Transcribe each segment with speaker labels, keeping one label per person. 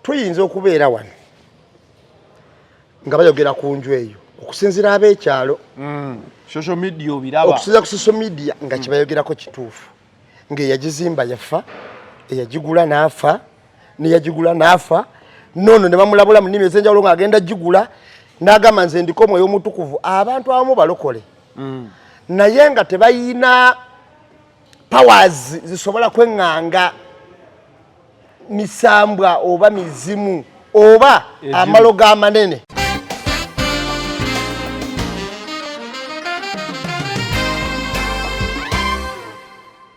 Speaker 1: tuyinza okubeera wano nga bayogera ku nju eyo okusinziira ab'ekyalo
Speaker 2: social media obiraba
Speaker 1: okusinziira ku social media nga kibayogerako kituufu ng'eyagizimba yafa eyagigula n'afa n'eyagigula n'afa nono ne bamulabula mu nnimi ez'enjawulo ng'agenda gigula n'agamba nze ndiko omwoyo omutukuvu abantu abamu balokole naye nga tebayina powers zisobola kweŋŋanga misambwa oba mizimu oba amalogo amanene.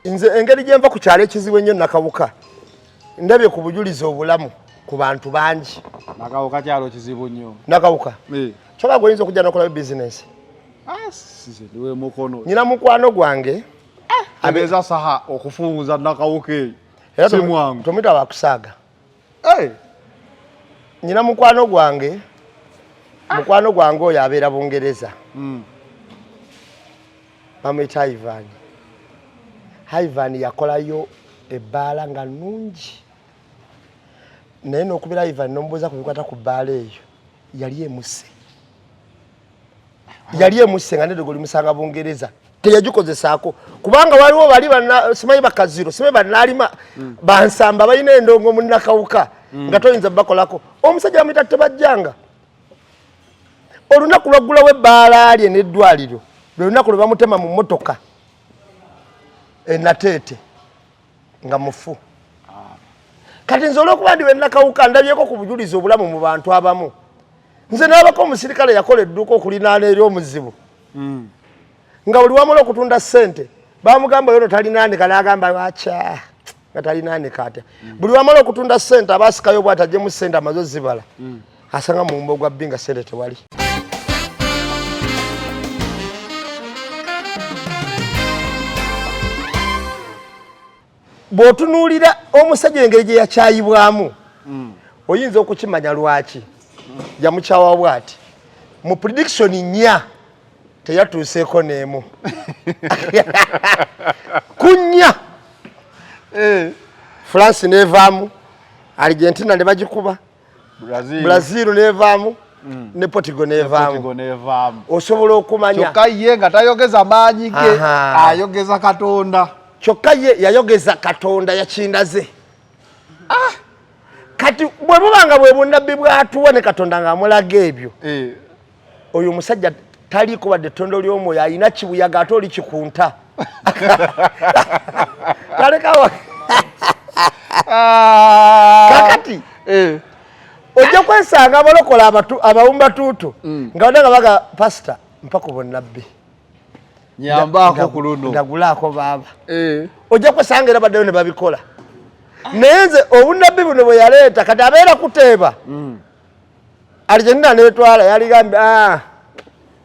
Speaker 1: Nze engeri gye nva ku kyalo ekizibu ennyo Nakawuka ndabye ku bujulizi obulamu ku bantu bangi.
Speaker 2: Nakawuka kyalo kizibu nnyo.
Speaker 1: Nakawuka kyokka gwe oyinza okujja n'okolayo bizinesi.
Speaker 2: Ndiwe mukono.
Speaker 1: Nyina mukwano gwange
Speaker 2: abeeza saha okufunguza Nakawuka eyo.
Speaker 1: Era tomita bakusaaga. Nyina mukwano gwange oyo abeera Bungereza. Bamuyita Ivan yakolayo ebbaala nga nnungi. Naye n'okubeera Ivan n'omubuuza ku bikwata ku bbaala eyo yali emusse nga nedde golimusanga Bungereza teyagikozesaako kubanga waliwo bali simanyi bakaziro simanyi bannaalima bansamba balina endongo mu Nakawuka nga toyinza bakolako. Omusajja bamuyita Tebajjanga. Olunaku lwaggulawo ebbaala lye n'eddwaliro lwe lunaku lwe bamutema mu mmotoka Nateete nga mufu. Kati nze olw'okuba ndiwe Nakawuka ndabyeko ku bujulizi obulamu mu bantu abamu. Nze n'abako omusirikale yakola edduuka okulinaana eri omuzibu nga buli wamala okutunda ssente bamugamba yono talinaanika n'agamba wacha nga talinaanika ate buli wamala okutunda ssente abaasikayo bw'ati ajjemu ssente amaze ozibala asanga mu mumbo gwa bbi nga ssente tewali. Bw'otunuulira omusajja engeri gye yakyayibwamu oyinza okukimanya lwaki yamukyawa bw'ati mu prediction nnya teyatuuseeko n'emu kunnya France n'evaamu Argentina ne bagikuba Brazil n'evaamu ne Portugal n'evaamu osobola okumanya
Speaker 2: kyokka ye nga tayogeza maanyi ge ayogeza Katonda.
Speaker 1: Kyokka ye yayogeza Katonda yakindaze. Kati bwe bubanga bwe bunnabbi bwatuwa ne Katonda ng'amulaga ebyo oyo omusajja taliiko wadde ettondo ly'omwoyo ayina kibuyaga ate oli kikunta talekawa kakati ojja kwesanga abalokola abawumbatuutu nga wadde nga baga pasita mpa ku bunnabbi
Speaker 2: nyambaako ku luno
Speaker 1: ndagulaako baaba ojja kwesanga era baddeyo ne babikola. Naye nze obunnabbi buno bwe yaleeta kati abeera kuteeba Argentina n'etwala yaligambye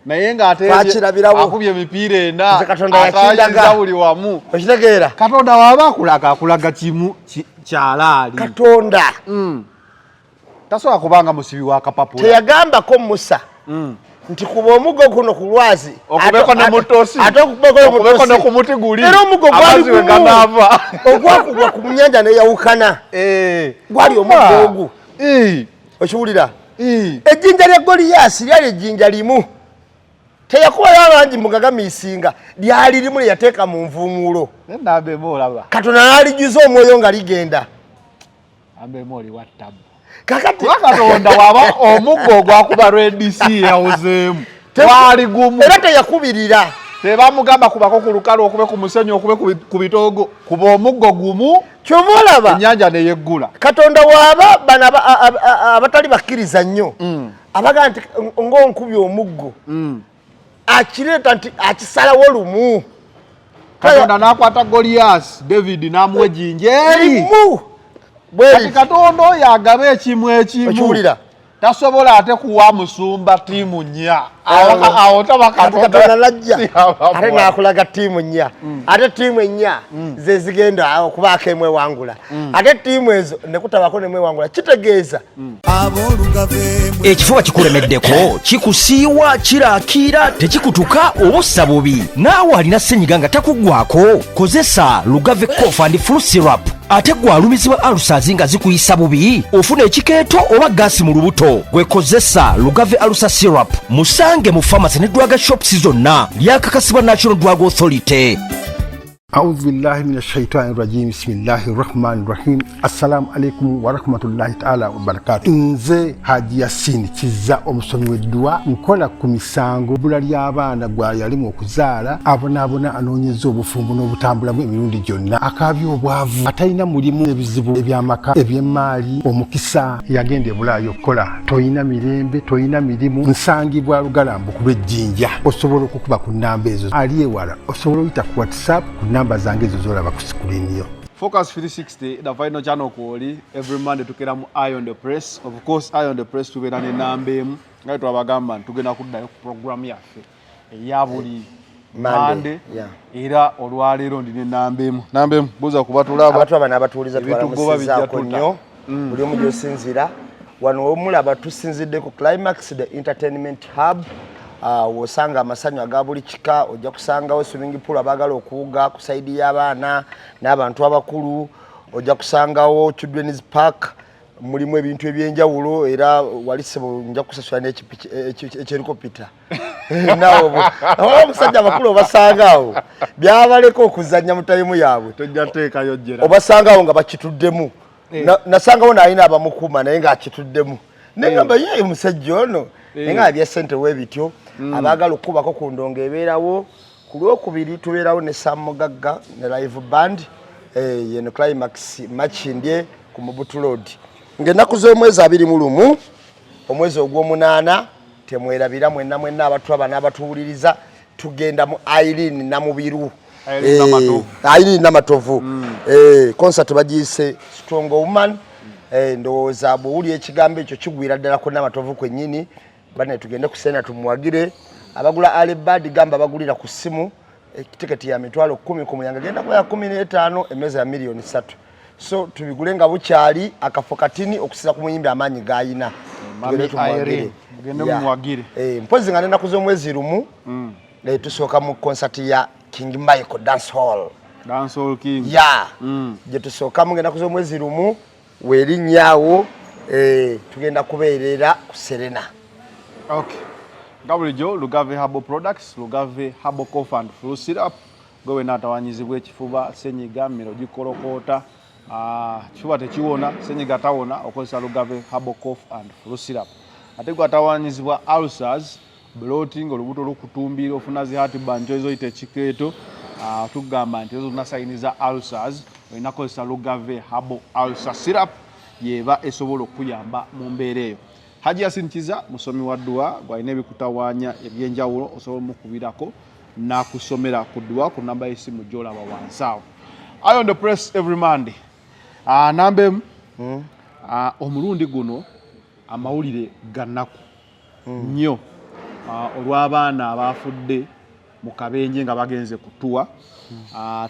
Speaker 2: naye ng'ate akubye emipiira ena
Speaker 1: atayinza
Speaker 2: buli wamu
Speaker 1: okitegeera.
Speaker 2: Katonda waaba akulaga kimu kyalaali
Speaker 1: Katonda
Speaker 2: tasobola kubanga musibi wa kapapula
Speaker 1: teyagambako Musa nti kuba omuggo guno ku lwazi
Speaker 2: okubeko ne mutosi
Speaker 1: ate okubeko
Speaker 2: ne ku muti guli
Speaker 1: era omuggo
Speaker 2: gwali
Speaker 1: ogwakugwa ku nnyanja neyawukana gwali omuggo ogu okiwulira. Ejjinja lya Goliyaasi lyali ejjinja limu teyakubayo abangi mugagamiisinga lyali limu lyeyateeka mu nvuumuulo Katonda n'alijuza omwoyo nga ligenda kakati
Speaker 2: Katonda waba omuggo ogwakuba Red Sea yawuzeemu gwali gumu
Speaker 1: era teyakubirira
Speaker 2: tebamugamba kubako ku lukalu okube ku musenyu okube ku bitoogo kuba omuggo gumu
Speaker 1: kyomulaba
Speaker 2: ennyanja neyeggula.
Speaker 1: Katonda waaba bano abatali bakkiriza nnyo abaga nti ng'onkubye omuggo akireeta nti akisalawo lumu.
Speaker 2: Katonda n'akwata Goliyaasi David n'amuwa ejjinja eri kati Katonda oyo agaba ekimu
Speaker 1: okiwulira
Speaker 2: tasobola ate kuwa musumba ttiimu nnya awo taba
Speaker 1: Katonda najja ate n'akulaga ttiimu nnya ate ttiimu ennya ze zigenda okubaako emwewangula ate ttiimu ezo ne kutabako nemwewangula kitegeeza
Speaker 3: ekifuba kikulemeddeko kikusiiwa kiraakira tekikutuka obussa bubi naawe alina ssenyiga nga takuggwako kozesa Lugave Cough and Flu Syrup ate gwalumizibwa alusazi nga zikuyisa bubi ofuna ekikeeto oba gaasi mu lubuto gwekozesa Lugave Alusa Syrup musange mu pharmacy ne drug shops zonna lyakakasibwa National Drug Authority.
Speaker 4: أعوذ بالله من الشيطان الرجيم بسم الله الرحمن الرحيم السلام عليكم ورحمة الله تعالى وبركاته nze Haji Yasin Kiza omusomi w'eddwa nkola ku misango bbula ly'abaana gwa yalimu okuzaala abonaabona anoonyeza obufumbo n'obutambulamu emirundi gyonna akaabya obwavu atalina mulimu ebizibu eby'amaka eby'emmaali omukisa yagenda e Bulaaya okukola toyina mirembe toyina mirimu nsangibwa Lugalambo ku lw'ejjinja osobola okukuba ku nnamba ezo ali ewala osobola oyita ku WhatsApp ku namba zange ezo zolaba ku screen yo.
Speaker 2: Focus 360, the final channel koli every Monday tukera mu Eye on the Press. Of course, Eye on the Press tubera ne nambemu nga twabagamba tugenda kuddayo ku program yaffe eya buli Monday era olwaleero ndine nambemu buza kubatulaba
Speaker 1: abantu abana abatuuliza twalamusizaako nnyo buli omu gy'osinzira wano omulaba tusinzidde ku Climax the Entertainment Hub. Wosanga amasanyu aga buli kika ojja kusangawo swimming pool abagala okuwuga ku saidi y'abaana n'abantu abakulu ojja kusangawo children's park mulimu ebintu ebyenjawulo era walisebo nja kusasula n'ekyelikopita nawo omusajja abakulu obasangawo byabaleko okuzannya mu tayimu yaabwe
Speaker 2: tojja teekayo jjera
Speaker 1: obasangawo nga bakituddemu nasangawo n'alina abamukuuma naye ng'akituddemu negamba ye omusajja ono nga abya ssente w'ebityo abagala okubako ku ndongo ebeerawo ku lwokubiri tubeerawo ne Sam Mugagga ne live band yeno Climax Machindye ku Mubutu Road ng'ennaku z'omwezi 21 omwezi ogw'omunaana temwerabira mwenna abatulaba n'abatuwuliriza tugenda mu Irene Namubiru Irene Namatovu concert bagiyise Strong Woman ndowooza bw'owuli ekigambo ekyo kigwira ddala ku Namatovu kwennyini bane tugende kusena tumuwagire abagula alibadi gamba bagulira ku simu tiketi ya mitwalo 10 ku muyanga genda kwa 15 emeza ya milioni 3 so tubigulenga bukyali akafo katini okusira ku muyimbi amanyi gayina tugende tumuwagire mpozi ngane nakuzo mwezi rumu tusoka mu concert ya King Michael Dance Hall
Speaker 2: King
Speaker 1: je tusoka mu ngena kuzo mwezi rumu weri nyawo tugenda kubeerera ku Serena.
Speaker 2: Okay. Gabrijo Lugave Herbal Products, Lugave Herbal Cough and Flu Syrup. Gowe natawanyizibwa ekifuba senyiga miro gikolokota kifuba tekiwona senyiga tawona okozesa Lugave Herbal Cough and Flu Syrup. Ate gwatawanyizibwa ulcers, bloating olubuto lukutumbira ofuna zi heart banjo ezo ite chiketo tugamba nti ezo tunasayiniza ulcers olina kozesa Lugave Herbal Ulcer Syrup yeba esobola okuyamba mu mbeera eyo. Haji Yasin Kiza musomi wa ddwa gwalina ebikutawaanya ebyenjawulo osobola mukubirako nakusomera ku ddwa ku namba y'essimu gy'olaba wansi awo. Eye on the Press every Monday. Nambemu omulundi guno amawulire gannaku nnyo olw'abaana abaafudde mu kabenje nga bagenze kutuwa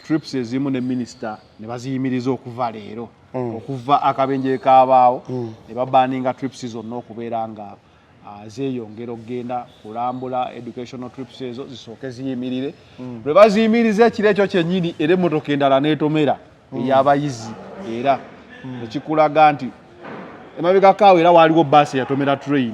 Speaker 2: trips ezimu ne minisita ne baziyimiriza okuva leero okuva akabenje kaabaawo ne babaninga trips zonna okubeera nga zeeyongera okugenda kulambula educational trips ezo zisooke ziyimirire bwe baziyimiriza ekiro ekyo kyennyini era emmotoka endala n'etomera ey'abayizi era ekikulaga nti emabega kaawe era waaliwo baasi yatomera train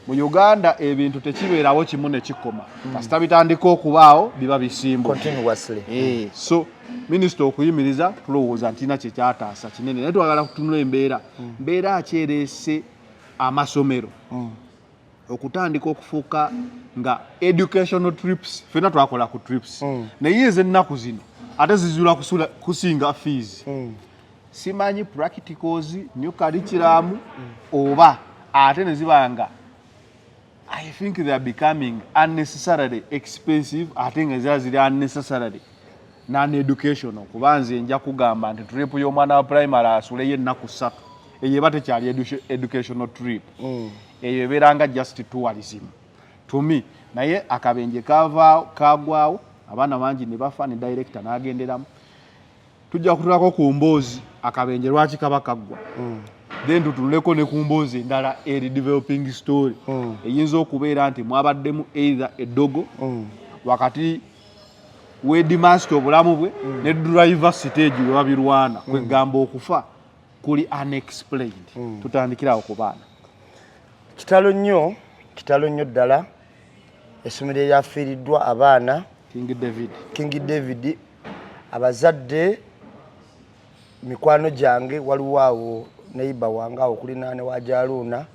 Speaker 2: mu Uganda ebintu tekibeerawo kimu ne kikoma kasita bitandika okubaawo biba bisimbu
Speaker 1: continuously
Speaker 2: so minisita okuyimiriza tulowooza nti na kyekyataasa kinene naye twagala kutunula mbeera akyereese amasomero okutandika okufuuka nga educational trips fena twakola ku trips naye ez'ennaku zino ate zizula kusinga fees simanyi practicals new curriculum oba ate ne zibanga I think they are becoming unnecessarily expensive ate nga ziri unnecessarily non-educational kuba nze nja kugamba nti trip y'omwana wa primary asuleyo ennaku 3 eyo eba tekyali educational trip eyo ebeeranga just tourism to me naye akabenje kagwawo abaana bangi ne bafa ne director n'agenderamu tujja kutulako ku mboozi akabenje lwaki kaba kaggwa then tutuleko ne ku mboozi endala eri developing story eyinza okubeera nti mwabaddemu either eddogo wakati wedimask obulamu bwe ne driver stage wabirwana kwegamba okufa kuli unexplained tutandikira okubaana
Speaker 1: kitalo nnyo ddala essomero eryafiiriddwa abaana King David abazadde mikwano gyange waliwo awo neighbor wange awo kuli naane wa Jaluna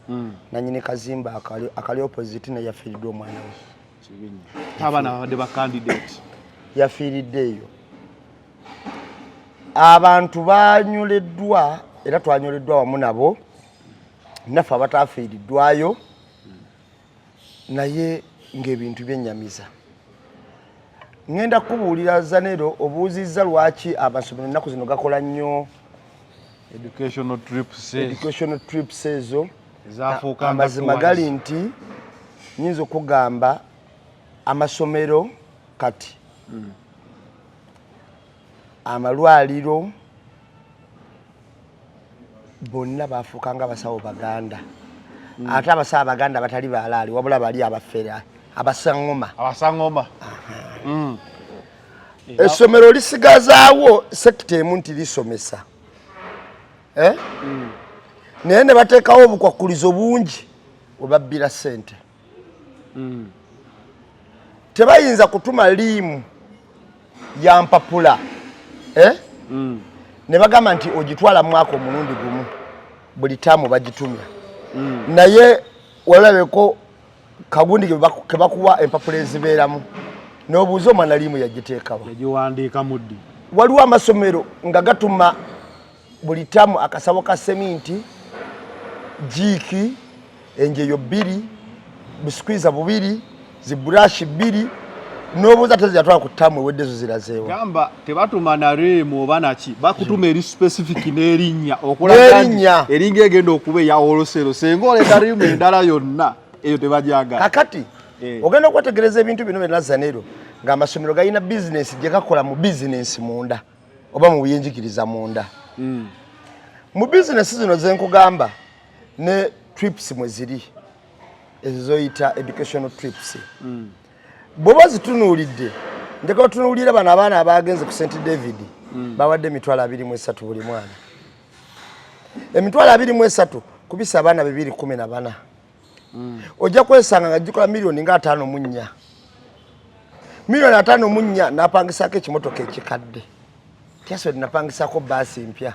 Speaker 1: nanyini kazimba akali opposite ne yafiiriddwa omwana we
Speaker 2: abaana babadde ba candidate
Speaker 1: yafiiriddeeyo abantu banyoleddwa era twanyoleddwa wamu nabo naffe abatafiiriddwayo naye ng'ebintu byennyamiza ngenda kubuulira Zanero obuuzizza lwaki amasomero ennaku zino gakola nnyo educational trips ezo amazima gali nti nyinza okugamba amasomero kati amalwaliro bonna bafuukanga abasawo baganda ate abasawo baganda batali balaali wabula bali abafera abasangoma essomero lisigazaawo sekita emu nti lisomesa naye ne bateekawo obukwakulizo bungi webabbira ssente tebayinza kutuma liimu ya mpapula ne bagamba nti ogitwala mwaka omulundi gumu buli taamu bagitumya naye walabeko kagundi ke bakuwa empapula ezibeeramu n'obuuza omwana liimu yagiteekawo
Speaker 2: yagiwandiika muddi
Speaker 1: waliwo amasomero nga gatuma buli taamu akasawo ka seminti jiiki enjeyo 2 bisikwiza 2 ziburashi 2 n'obuuza teziyatwala ku taamu eweddezo zirazeewo
Speaker 2: gamba tebatuma na reemu oba naki bakutuma eri specific n'erinnya okulaga nti eringa egenda okuba eya olosero senga oleka reemu endala yonna eyo tebajagala
Speaker 1: kakati ogenda okwetegereza ebintu bino byonna Zanero ng'amasomero galina bizinesi gye gakola mu bizinesi munda oba mu byenjigiriza munda mu bizinesi zino zenkugamba ne trips mwe ziri ezo zoyita educational trips bwoba zitunuulidde njagala tunuulira bano abaana abagenze ku St David bawadde $23 buli mwana $23 kubisa abaana 214 ojja kwesanga nga gikola miliyoni nga 5.4 miliyoni 5.4 napangisako ekimotoka ekikadde tyasodi napangisako baasi mpya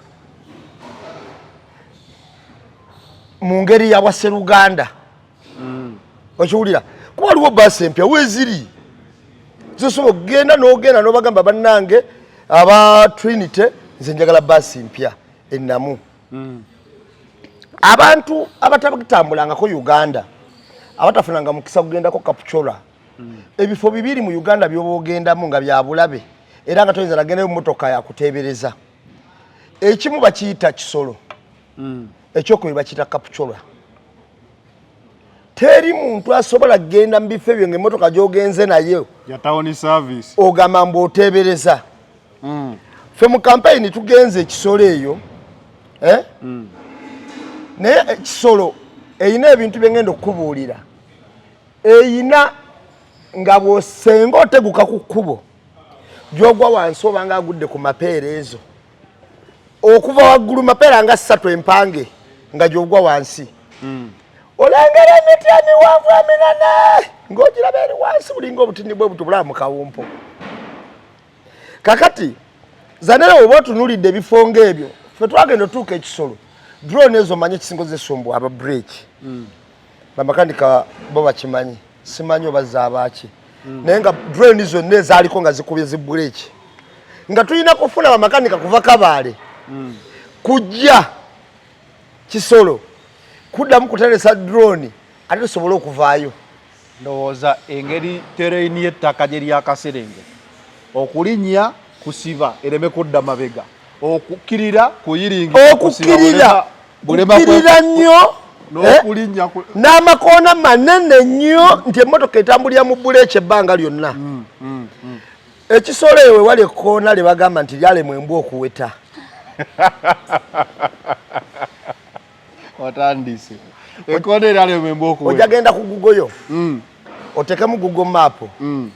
Speaker 1: mu ngeri ya Wasseruganda okiwulira kuba waliwo baasi empya weziri zisobola okugenda n'ogenda n'obagamba bannange aba Trinity nze njagala baasi mpya ennamu abantu abatabitambulangako Uganda abatafunanga mukisa kugendako Kapchora ebifo 2 mu Uganda by'obogendamu nga bya bulabe era nga toyinza nagendayo mmotoka ya kuteebereza ekimu bakiyita Kisolo ekyokubiri bakiyita Kapchora teri muntu asobola kugenda mu bifo ebyo ng'emmotoka gy'ogenze nayo
Speaker 2: ya town service
Speaker 1: ogamba mbu oteebereza ffe mu kampeyini tugenze Kisolo eyo naye Kisolo eyina ebintu byengenda okukubuulira eyina nga bw'osenga oteguka ku kkubo gy'ogwa wansi oba nga agudde ku mapeera ezo okuva waggulu mapeera nga 3 empange nga gy'ogwa wansi olengera emiti emiwanvu eminene ng'ogiraba eri wansi bulinga obutini bwe butubula mu kawumpo kakati Zanero oba otunuulidde ebifo ng'ebyo ffe twagenda otuuka Ekisolo drone ezo manye kisingo zesumbu aba break bamakanika bo bakimanyi simanyi oba zaabaki naye nga drone zonna ezaaliko nga zikubye zi break nga tulina kufuna bamakanika kuva Kabaale kujja Kisolo kuddamu kuteresa drone ate tusobole okuvaayo
Speaker 2: ndowooza engeri terrain y'ettaka gye lyakaserenge okulinnya kusiba ereme kudda mabega okukkirira kuyiringa
Speaker 1: okukkirira nnyo
Speaker 2: n'okulinnya
Speaker 1: n'amakoona manene nnyo nti emmotoka etambulira mu buleeki ebbanga lyonna Ekisolo ewe wali ekkoona lye bagamba nti lyalemwa embwa okuweta
Speaker 2: watandise ekkoona eryalemwa embwa okuweta
Speaker 1: ojja genda ku Google yo otekemu Google Map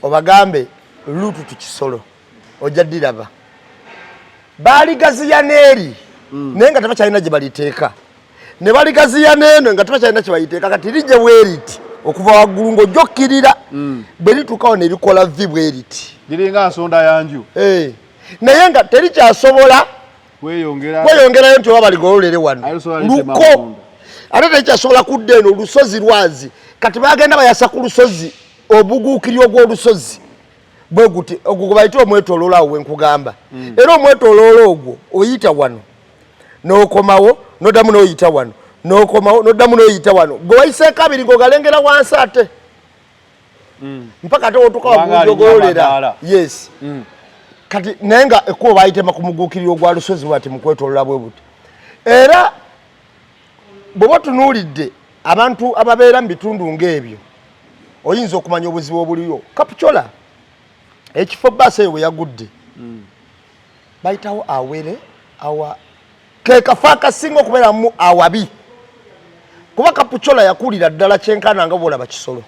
Speaker 1: obagambe lutu tukisolo ojja diraba baaligaziya neeri naye nga tebakyalina gye baliteeka ne baligaziya neeno nga tebakyalina kye bayiteeka kati lijje bweriti okuva waggulu ng'ojja okkirira bwe lituukawo ne likola vi bweriti
Speaker 2: liringa nsonda yanju
Speaker 1: naye nga terikyasobola kweyongerayo nti oba baligololere wano luko ate terikyasobola kudda eno olusozi lwazi kati bagenda bayasa ku lusozi obuguukiryo gw'olusozi bwe guti ogwo gwe bayita omwetooloola awo wenkugamba era omwetooloola ogwo oyita wano n'okomawo n'oddamu n'oyita wano n'okomawo n'oddamu n'oyita wano gwe wayiseeko abiri ng'ogalengera wansi ate mpaka ate wotuuka wagujogololera yes kati naye nga ekkubo baayitema ku muguukiriro gwa lusozi bwati mu kwetoolola bwe buti era bw'oba tunuulidde abantu ababeera mu bitundu ng'ebyo oyinza okumanya obuzibu obuliyo Kapchola ekifo bbaasi eyo bwe yagudde bayitawo awere awa ke kafo akasinga okubeeramu awabi kuba Kapchola yakulira ddala kyenkana nga bw'olaba kisolo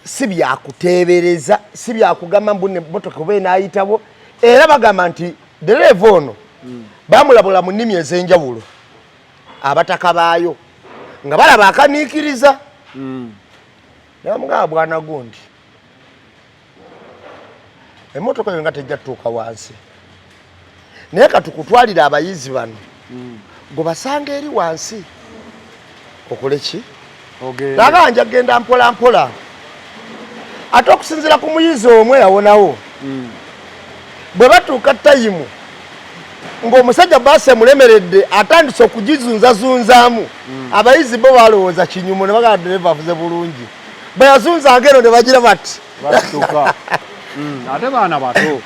Speaker 1: si byakuteebereza si byakugamba mbune motoka oba enaayitabo era bagamba nti dereeva ono bamulabula mu nnimi ez'enjawulo abataka baayo nga balaba akaniikiriza ne bamugamba bwana gundi emmotoka yo nga tejja tutuuka wansi naye katukutwalire abayizi bano gwe basanga eri wansi okole ki laga nja genda mpola mpola ate okusinziira ku muyizi omwe yawonawo bwe batuuka tayimu ng'omusajja baasi emulemeredde atandise okugizunzazunzaamu abayizi bo balowooza kinyumu ne bagala dereeva avuze bulungi bwe yazunzanga eno ne bagira bati
Speaker 2: ate baana bato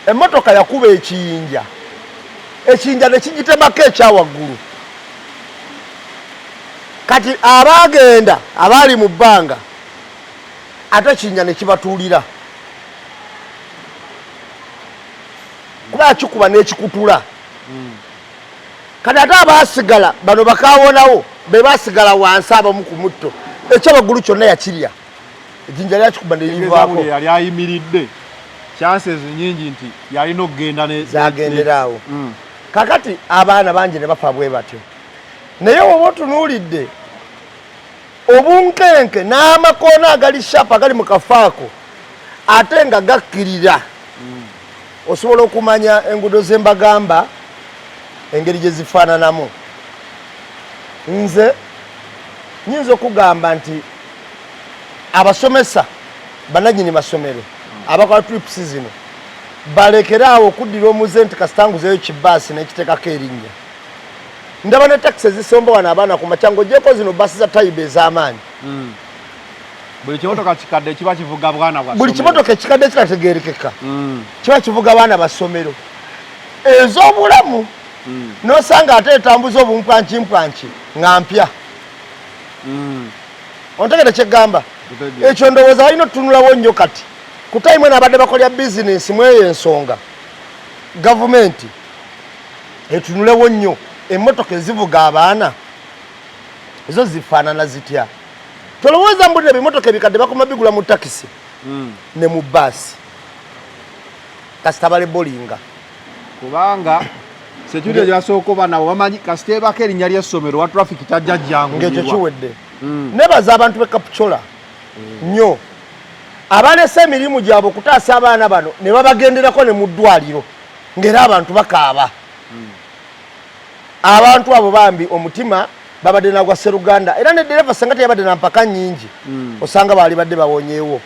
Speaker 1: emmotoka yakuba ekiyinja ne kigitemako ekyawaggulu kati abaagenda abaali mu bbanga ate ekiyinja ne kibatuulira kuba kikuba n'ekikutula kati ate abaasigala bano bakaawonawo be baasigala wansi abamu ku mutto ekyawaggulu kyonna yakirya ejjinja lyakikuba ne livaako
Speaker 2: yali ayimiridde chances nyingi nti yalina okugenda
Speaker 1: zagenderaawo kakati abaana bangi ne bafa bwe batyo naye oba otunuulidde obunkenke n'amakoona agali shapa agali mu kafaako ate nga gakkirira osobola okumanya enguudo ze mbagamba engeri gye zifaananamu nze nyinza okugamba nti abasomesa bannannyini masomero abakola trips zino balekeraawo okuddira omuze nti kasitanguzeyo kibaasi n'ekiteekako erinnya ndaba ne takisi ezisomba wano abaana ku makya ng'oggyeko zino baasi za tayiba ez'amaanyi
Speaker 2: buli kimotoka kikadde kiba kivuga bwana bwa
Speaker 1: buli kimotoka ekikadde kirategeerekeka kiba kivuga baana basomero ez'obulamu n'osanga ate etambuza obumpwankimpwanki nga mpya ontegere kyeggamba ekyo ndowooza balina otutunulawo nnyo kati ku tayimu eno abadde bakolya bizinensi mu eyo ensonga gavumenti etunulewo nnyo emmotoka ezivuga abaana ezo zifaanana zitya tolowooza mbulira ebimotoka ebikadde bakoma bigula mu takisi ne mu baasi kasita balebolinga
Speaker 2: kubanga security gyasooka oba nabo bamanyi kasita ebako erinnya ly'essomero wa traffic tajja jjangulirwa
Speaker 1: ng'ekyo kiwedde nebaza abantu b'e Kapchola nnyo abalese emirimu gyabwe okutaasa abaana bano ne babagenderako ne mu ddwaliro ng'era abantu bakaaba abantu abo bambi omutima babadde nagwa Sseruganda era ne dereva senga teyabadde na mpaka nnyingi osanga baali badde bawonyeewo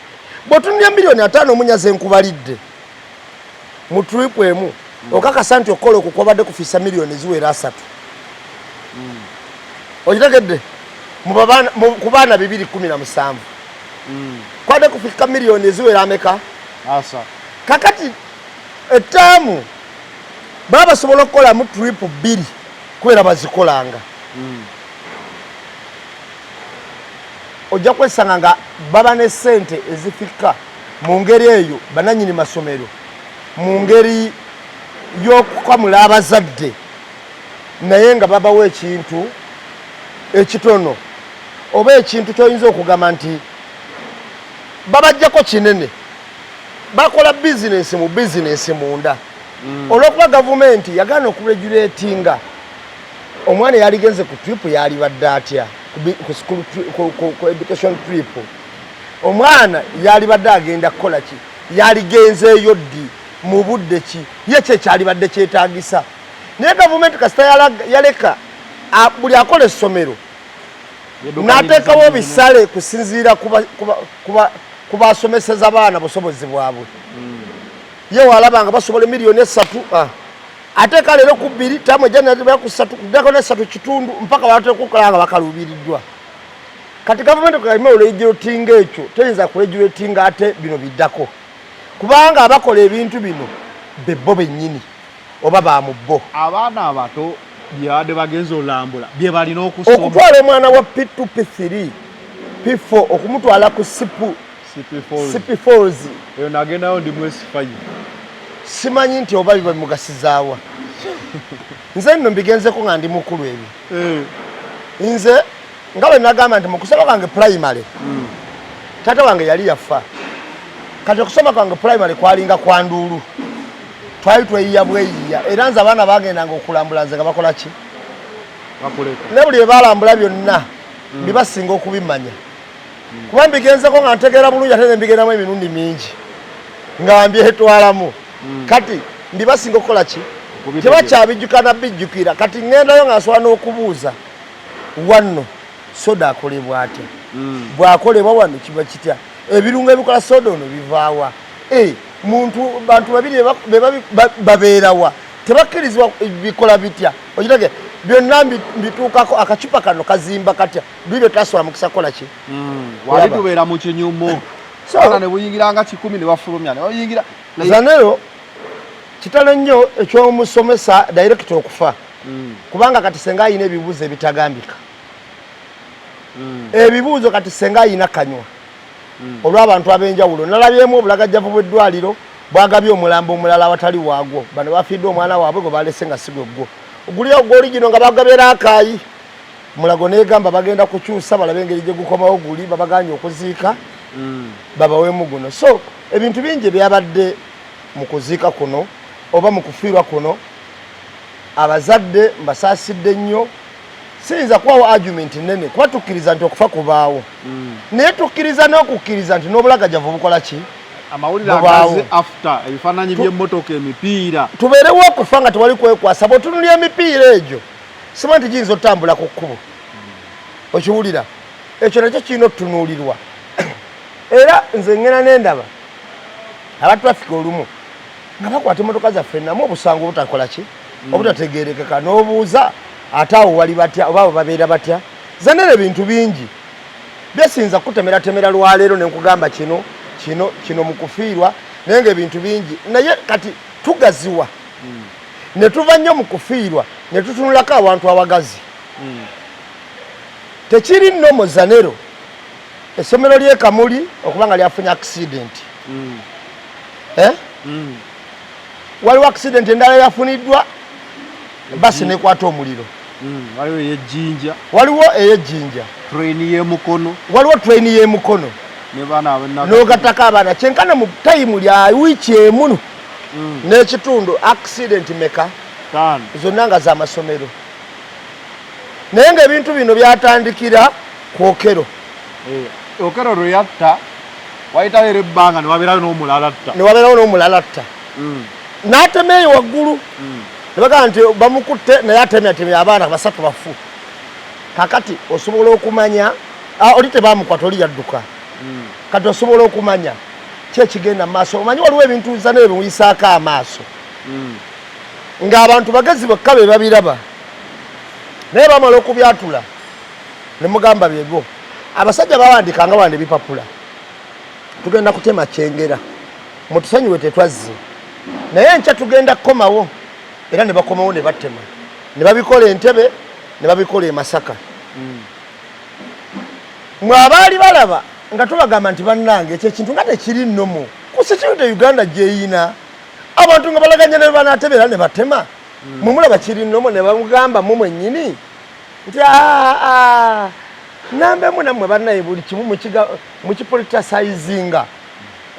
Speaker 1: bw'otunulya miliyoni 5 omunyaze nkubalidde mu trip emu okakasa nti okola okwo kwabadde kufiisa miliyoni ziwera 3 okitegedde ku baana 217 kwabadde kufika miliyoni eziwera ameka kakati ettaamu baba basobola okukolamu trip 2 kubera bazikolanga ojja kwesanga nga baba ne ssente ezifika mu ngeri eyo bannannyini masomero mu ngeri y'okukamula abazadde naye nga babawo ekintu ekitono oba ekintu ky'oyinza okugamba nti babajjako kinene bakola bizinesi mu bizinesi munda olwokuba gavumenti yagaana okuregulatinga omwana yaligenze ku trip yalibadde atya ku education trip omwana yalibadde agenda kukola ki yaligenzeeyo ddi mu budde ki ye kyekyalibadde kyetaagisa naye gavumenti kasita yaleka buli akola essomero n'ateekawo bisale kusinziira kubasomeseza abaana busobozi bwabwe ye walaba nga basobola miliyoni 3 ateeka leero ku 2 tamu janatibera ku 3 kudako ne 3 kitundu mpaka watu kukola nga bakalubiridwa kati gavumenti kalime olegirotinga ekyo teyinza kulegirotinga ate bino biddako kubanga abakola ebintu bino bebbo bennyini oba bamubbo
Speaker 2: abaana abato byade bagenza olambula bye balina okusoma
Speaker 1: okutwala omwana wa P2 P3 P4 okumutwala ku CP4
Speaker 2: eyo nagendayo ndi mwesi fanyi
Speaker 1: simanyi nti oba biba bimugasizaawa nze nno mbigenzeko nga ndi mukulu ebyo nze nga bwe nagamba nti mu kusoma kwange primary taata wange yali yafa kati okusoma kwange primary kwalinga kwa nduulu twali tweyiya bweyiya era nze abaana bagendanga okulambula nze nga bakola ki ne buli ebalambula byonna bibasinga okubimanya kuba mbigenzeko nga ntegeera bulungi ate ne mbigendamu emirundi mingi nga mbyetwalamu kati mbibasinga okukola ki tebakyabijjukana bijjukira kati ŋŋendayo nga nsobola n'okubuuza wanno soda akolebwa atya bw'akolebwa wano kiba kitya ebirungo ebikola soda ono bivaawa bantu babiri babeerawa tebakkirizibwa bikola bitya okitege byonna mbituukako akacupa kano kazimba katya bibyo tasobola mukisa kukola ki
Speaker 2: wali tubeera mu kinyumo ne buyingiranga 10 ne bafulumya ne bayingira
Speaker 1: zanero kitalo nnyo ekyomusomesa director okufa kubanga kati senga ayina ebibuuzo ebitagambika ebibuuzo kati senga ayina kanywa olw'abantu ab'enjawulo nalabyemu obulagajjavu bw'eddwaliro bwagabye omulambo omulala awatali waagwo bano bafidde omwana waabwe gwe balese nga si gwe ogulio gwoli gino nga bagabeera akaayi mulago negamba bagenda kukyusa balabe engeri gye gukomawo guli babaganye okuziika babaweemu guno so ebintu bingi byabadde mu kuziika kuno oba mu kufiirwa kuno abazadde mbasaasidde nnyo siyinza kubawo argument nene kuba tukkiriza nti okufa kubaawo naye tukkiriza n'okukkiriza nti n'obulagajavu bukola ki
Speaker 2: amawulire agaze after ebifaananyi by'emmotoka emipiira
Speaker 1: tubeerewo okufa nga tewali kwekwasa bw'otunulya emipiira egyo siba nti giyinza otambula ku kkubo okiwulira ekyo nakyo kirina okutunuulirwa era nze ngena n'endaba abatrafika olumu nga bakwata emmotoka zaffe namu obusangu obutakola ki obutategeerekeka n'obuuza ate awo wali batya oba abo babeera batya zanera ebintu bingi byesinza kutemera lwaleero nenkugamba kino mu kufiirwa naye nga ebintu bingi naye kati tugaziwa ne tuva nnyo mu kufiirwa ne tutunulako abantu abagazi tekiri nno mu zanero essomero ly'ekamuli okuba nga lyafunye accident waliwo accident endala yafuniddwa basi nekwata omuliro waliwo ey'ejjinja waliwo traini y'emukono n'ogattako abaana kyenkana mu tayimu lya wiiki emu n'ekitundu accident meka zonna nga z'amasomero naye ng'ebintu bino byatandikira kwokero
Speaker 2: okero lwe yatta wayitawo era ebbanga newabeerawo
Speaker 1: n'omulala atta n'atema eyo waggulu ne bagamba nti bamukutte naye atemyatemya abaana 3 bafu kakati osobola okumanya oli tebamukwata oli yadduka kati osobola okumanya kyekigenda mu maaso omanyi waliwo ebintu zanero bimuyisaako amaaso ng'abantu bagezi bokka be babiraba naye bamala okubyatula ne mugamba byebyo abasajja bawandikanga wanda ebipapula tugenda kutema kyengera mutusonyiwe tetwazze naye enkya tugenda kukomawo era ne bakomawo ne batema ne babikola Entebbe ne babikola e Masaka mwe abaali balaba nga tubagamba nti bannange ekyo ekintu nga tekiri nnomu ku security Uganda gyeyina abantu nga balaganya ne banaatebera ne batema mumulaba kiri nnomu ne bamugamba mu mwennyini nti nambemu nammwe bannaye buli kimu mukipoliticizinga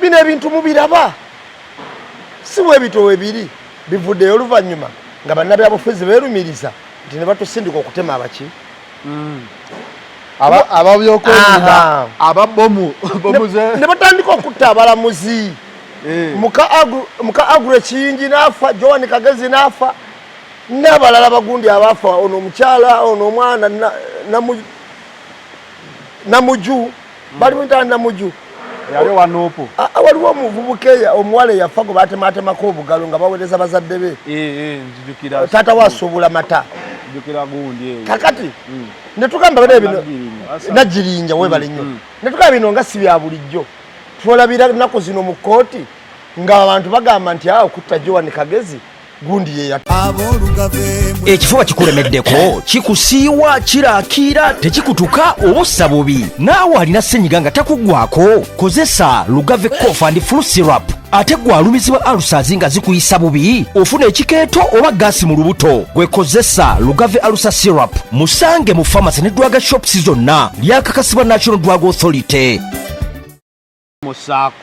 Speaker 1: bino ebintu mubiraba si bwe bitowe biri bivuddeyo oluvannyuma nga bannabyabufuzi beerumiriza nti ne batusindika okutema abaki
Speaker 2: ababyokwerinda ababomu
Speaker 1: ne batandika okutta abalamuzi muka agure kiyingi n'afa Joan Kagezi n'afa n'abalala bagundi abafa ono omukyala ono omwana namuju bali mutana namuju
Speaker 2: yali wanopo
Speaker 1: waliwo omuvubuka omuwala yafa go batematemako obugalo nga bawereza bazadde be
Speaker 2: njijukira
Speaker 1: tata wasobula mata
Speaker 2: njijukira gundi
Speaker 1: kakati netugamba bino bino najirinja webale nnyo netugamba bino nga si bya bulijjo twolabira nako zino mu kooti nga abantu bagamba nti okutta Joan Kagezi gundi ye
Speaker 3: ekifuba kikulemeddeko kikusiiwa kiraakira tekikutuka obussa bubi naawe alina ssenyiga nga takuggwako kozesa Lugave Cough and Flu Syrup ate gwe alumizibwa alusazi nga zikuyisa bubi ofuna ekikeeto oba gaasi mu lubuto gwekozesa Lugave Alusa Syrup musange mu pharmacy ne drug shops zonna lyakakasibwa National Drug Authority.
Speaker 2: Musaako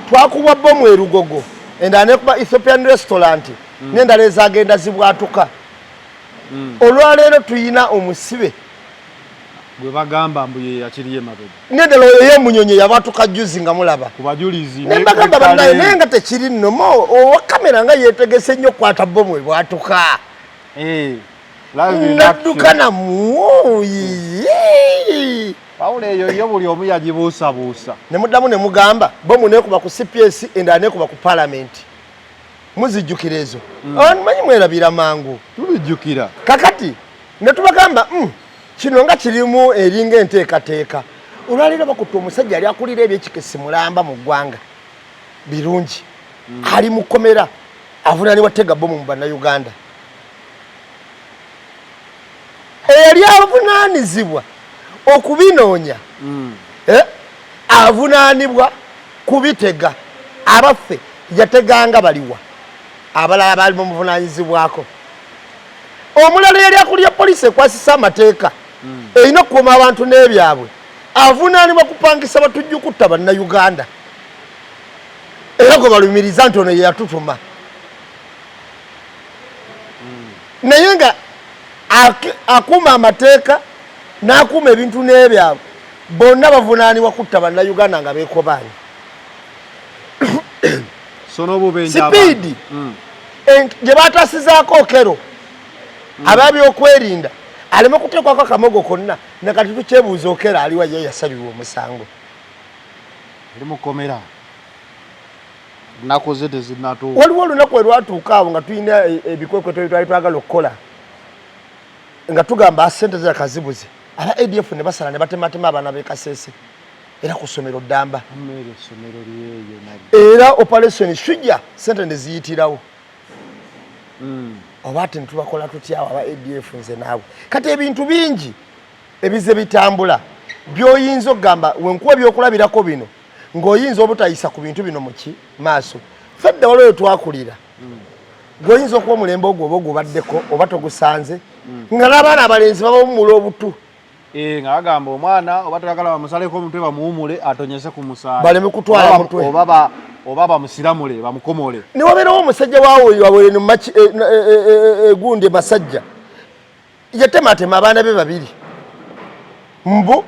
Speaker 1: twakubwa bomu erugogo endala nekuba Ethiopian restaurant n'endala ezagenda zibwatuka olwaleero tuyina omusibe
Speaker 2: gwe bagamba mbu ye yakiriye mabega
Speaker 1: n'endala ey'omunyonyi yabwatuka juzi nga mulaba
Speaker 2: ku bajulizi
Speaker 1: nebagamba bannaye naye nga tekiri nno owa kamera nga yeetegese nnyo okukwata bomu ebwatuka nadduka namuyi
Speaker 2: Pawulo eyo yo buli omu yagibuusabuusa
Speaker 1: ne muddamu ne mugamba bomu neekuba ku CPS endala neekuba ku palamenti muzijjukira ezo manyi mwerabira mangu
Speaker 2: tubijjukira
Speaker 1: kakati ne tubagamba kino nga kirimu eringa enteekateeka olwaleero bakutta omusajja ali akulira ebyekikesi mulamba mu ggwanga birungi ali mu kkomera avunaanibwa tega bomu mu bannayuganda eyali avunaanizibwa okubinoonya avunaanibwa kubitega abaffe yateganga baliwa abalala bali mu buvunaanyizibwako omulala yali akulya poliisi ekwasisa amateeka erina okukuuma abantu n'ebyabwe avunaanibwa kupangisa batujju kutta bannayuganda era gwe balumiriza nti ono ye yatutuma naye nga akuuma amateeka n'akuuma ebintu n'ebyabwe bonna bavunaanibwa kutta bannayuganda nga beekobaanye sipiidi gye baatasizaako okero ababyokwerinda aleme kuteekwako akamogo konna nakati tukyebuuza okero aliwa ye yasalirwa omusango
Speaker 2: ali mukomera nnaku ze tezinatuuka
Speaker 1: waliwo olunaku erwatuuka awo nga tulina ebikwekweto twali twagala okukola nga tugamba sente zakazibuze aba ADF ne basala ne batematema abaana b'Ekasese era ku ssomero ddamba era operation Shujja sente ne ziyitirawo oba ate ne tubakola tutyawo aba ADF nze naawe kati ebintu bingi ebize bitambula by'oyinza okugamba wenkuwa ebyokulabirako bino ng'oyinza obutayisa ku bintu bino muki maaso fedde waliwo twakulira ng'oyinza okuba omulembe ogwo oba ogubaddeko oba togusanze nga n'abaana abalenzi babawumula obutu
Speaker 2: nga bagamba omwana oba toyagala bamusaleko omutwe bamuwumule atonyese ku musaala
Speaker 1: baleme kutwala mutwe
Speaker 2: oba bamusiramule bamukomole
Speaker 1: ne wabeerawo omusajja wawere egundi masajja yatematema abaana be babiri mbu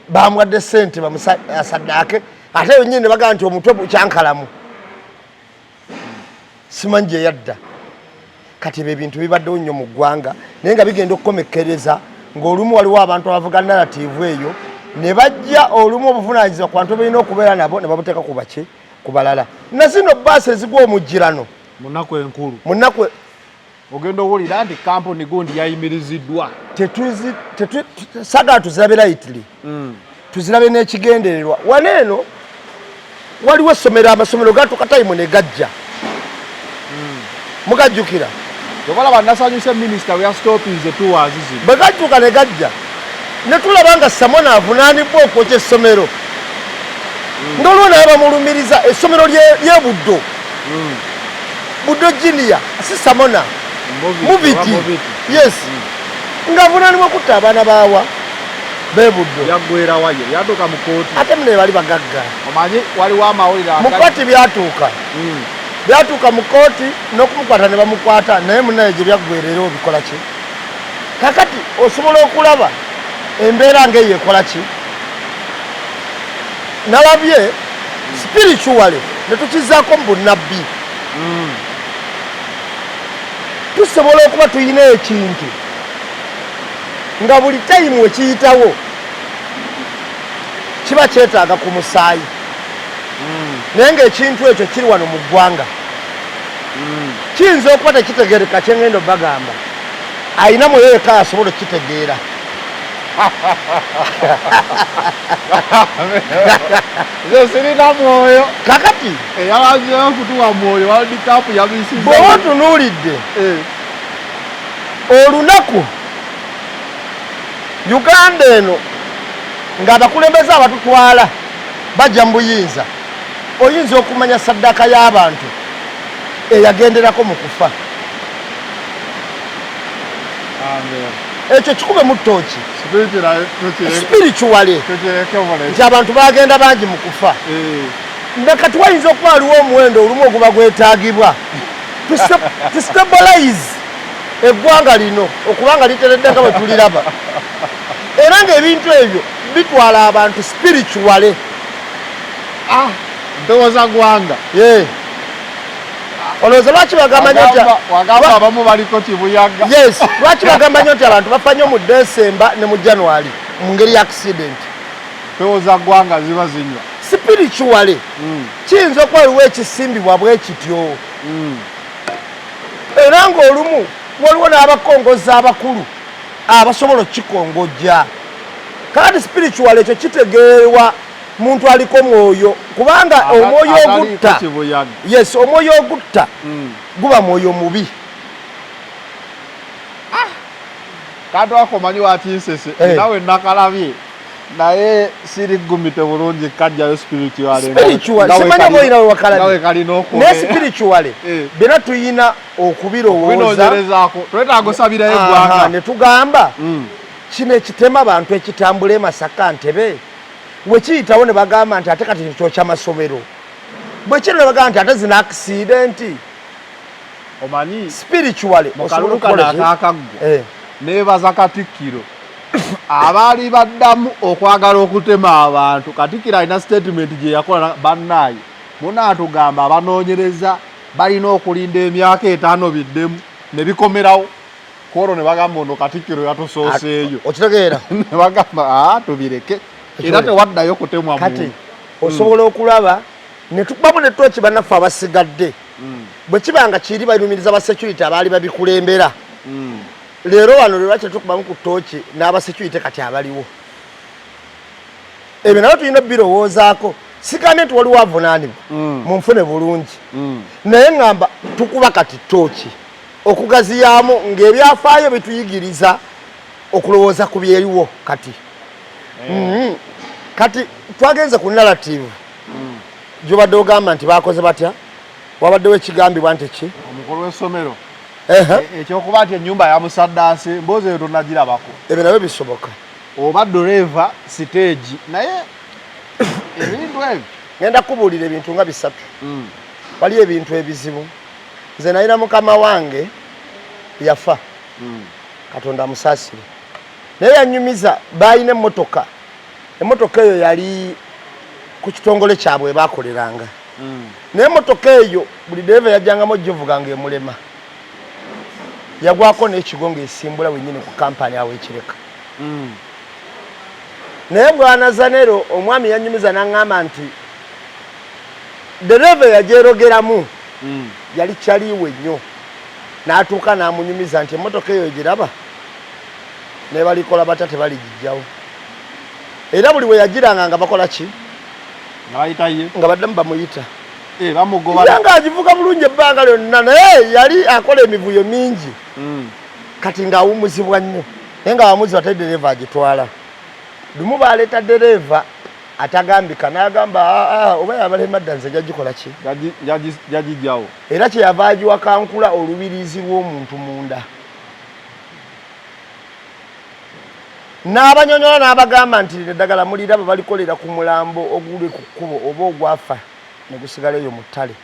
Speaker 1: bamwadde sente bamusaddaake ate yennyini ne bagamba nti omutwe kyankalamu simanyi gye yadda kati ebyo ebintu bibaddewo nnyo mu ggwanga naye nga bigenda okukomekkereza ng'olumu waliwo abantu abavuga narrativu eyo ne bajja olumu obuvunaanyizibwa ku bantu balina okubeera nabo ne babuteeka ku baki ku balala na zino bbaasi ezigwa omujjirano
Speaker 2: munaku enkulu
Speaker 1: munaku
Speaker 2: ogenda owulira nti kampuni gundi yayimiriziddwa
Speaker 1: sagala tuzirabe layitiri tuzirabe n'ekigendererwa waneeno waliwo essomero amasomero gatuuka tayimu ne gajja mugajjukira
Speaker 2: tokola bannasanyuse minisita we yastopinze tours zino
Speaker 1: bwe gajjuka ne gajja ne tulaba nga Samona avunaanibwa okwokya essomero ng'olwo naye bamulumiriza essomero ly'Ebuddo Buddo Junior si Samona Mubiti yes ng'avunaanibwa kutta abaana baawa bebuddo
Speaker 2: yaggwera wayo yatuuka mu kooti
Speaker 1: ate mune bali bagagga
Speaker 2: omanyi waliwo amawulire
Speaker 1: mu kooti byatuuka mu kooti n'okumukwata ne bamukwata naye munaye gye byaggwerera obikola ki kakati osobola okulaba embeera ng'eyo ekola ki nalabye spiritually ne tukizaako mu bunnabbi tusobola okuba tulina ekintu nga buli tayimu wekiyitawo kiba kyetaaga ku musaayi naye ng'ekintu ekyo kiri wano mu ggwanga kiyinza okuba tekitegeereka kyengenda obagamba ayina mweyeeka asobola okukitegeera
Speaker 2: nze sirina mwoyo
Speaker 1: kakati
Speaker 2: eyalazeyo okutuwa mwoyo World Cup yabisiza
Speaker 1: bw'oba otunuulidde olunaku Uganda eno ng'abakulembeze abatutwala bajja mu buyinza oyinza okumanya saddaaka y'abantu eyagenderako mu kufa ekyo kikube mu ttooki spiritually nti abantu bagenda bangi mu kufa nakati wayinza okuba aliwo omuwendo olumu oguba gwetaagibwa tustabilize eggwanga lino okubanga literedde nga bwe tuliraba era ng'ebintu ebyo bitwala abantu spiritually
Speaker 2: ndowooza gwanga
Speaker 1: olowooza lwaki bagamba nyo
Speaker 2: wagamba abamu baliko kibuyaga
Speaker 1: yes lwaki bagamba nyo nti abantu bafa nnyo mu December ne mu January mu ngeri ya accident
Speaker 2: ndowooza gwanga ziba zinywa
Speaker 1: spiritually kiyinza okuba waliwo ekisimbibwa bwe kityo era ng'olumu waliwo n'abakongozi abakulu abasobola okukikongojja kandi spiritual ekyo kitegeerwa muntu aliko mwoyo kubanga omwoyo ogutta yes omwoyo ogutta guba mwoyo mubi
Speaker 2: kandi wakomanyi wakinsese nawe nakalabye naye sirigumite bulungi kajjayo spiritual
Speaker 1: simanya boyina we wakalabye naye spiritual bena tuyina okubirowooza
Speaker 2: twetaaga osabirayo eggwanga
Speaker 1: ne tugamba kino ekitema abantu ekitambula Masaka Ntebe wekiyitawo ne bagamba nti ate kati kyo ky'amasomero bwe kino ne bagamba nti ate zina accidenti
Speaker 2: omanyi
Speaker 1: spiritually
Speaker 2: okalukanakaakaggwa neebaza Katikkiro abaali baddamu okwagala okutema abantu Katikkiro alina statement gye yakola bannaye munaatugamba abanoonyereza balina okulinda emyaka 5 biddemu ne bikomerawo koro ne bagamba ono Katikkiro yatusooseeyo
Speaker 1: okitegeera
Speaker 2: ne bagamba tubireke era tewaddayo kutemwa
Speaker 1: kati osobola okulaba ne tubamu ne twoki bannaffe abasigadde bwe kibanga kiri bayumiriza ba security abaali babikulembera leero wano lwaki tukubamu ku ttooki n'abasecurity kati abaliwo ebyo nabo tulina birowoozaako sigambye nti waliwo avunaanibwa munfune bulungi naye ŋŋamba tukuba kati ttooki okugaziyaamu ng'ebyafaayo bituyigiriza okulowooza ku byeriwo kati kati twagenze ku narrative gy'obadde ogamba nti baakoze batya wabaddewo ekigambibwa nti ki
Speaker 2: omukulu w'essomero ekyokuba nti ennyumba ya musaddaasi mboozi eyo tonnagirabako
Speaker 1: ebyo nabyo bisoboka
Speaker 2: oba dereva siteegi naye ebintu ebyo
Speaker 1: ngenda kubuulira ebintu nga 3 waliyo ebintu ebizibu nze nalina mukama wange yafa Katonda amusaasire naye yanyumiza baayina emmotoka eyo yali ku kitongole kyabwe baakoleranga naye emmotoka eyo buli dereva yajjangamu ojjovuga ng'emulema yagwako n'ekigo ng'esimbula wennyini ku kampani awo ekireka naye bwanazanero omwami yanyumiza n'aŋŋamba nti dereva yagyerogeramu yali kyaliiwe nnyo n'atuuka n'amunyumiza nti emmotoka eyo giraba ne balikola batya tebaligijjawo era buli we yagiranga nga bakola ki nga baddemu bamuyita era ng'agivuga bulungi ebbanga lyonna naye yali akola emivuyo mingi kati ng'awumuzibwa nnyo naye nga bamuzibwa te dereva agitwala lumu baleeta dereva atagambika n'agamba oba yabalema dda nze jagikola ki
Speaker 2: jagijjawo
Speaker 1: era kyeyava agiwakankula olubirizi lw'omuntu munda n'abanyonyola n'abagamba nti eddagala muliraba balikolera ku mulambo oguli ku kkubo oba ogwafa ne gusigala eyo mu ttale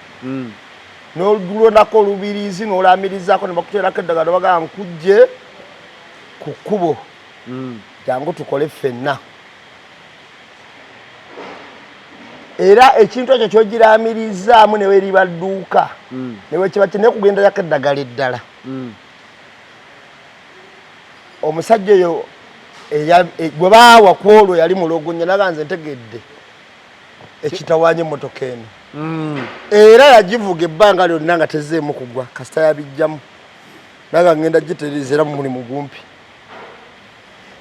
Speaker 1: n'olulonako olubirizi n'olamirizaako ne bakuteerako eddagala bagamba nkujje ku kkubo jangu tukole ffenna era ekintu ekyo kyogiramirizaamu ne weeriba dduuka ne wekiba kine kugendako eddagala eddala omusajja oyo gwe baawa ku olwo yali mulogonya naga nze ntegedde ekitawaanya emmotoka eno era yagivuga ebbanga lyonna nga tezeemu kugwa kasita yabijjamu naga ngenda gitereeza era mu mulimu gumpi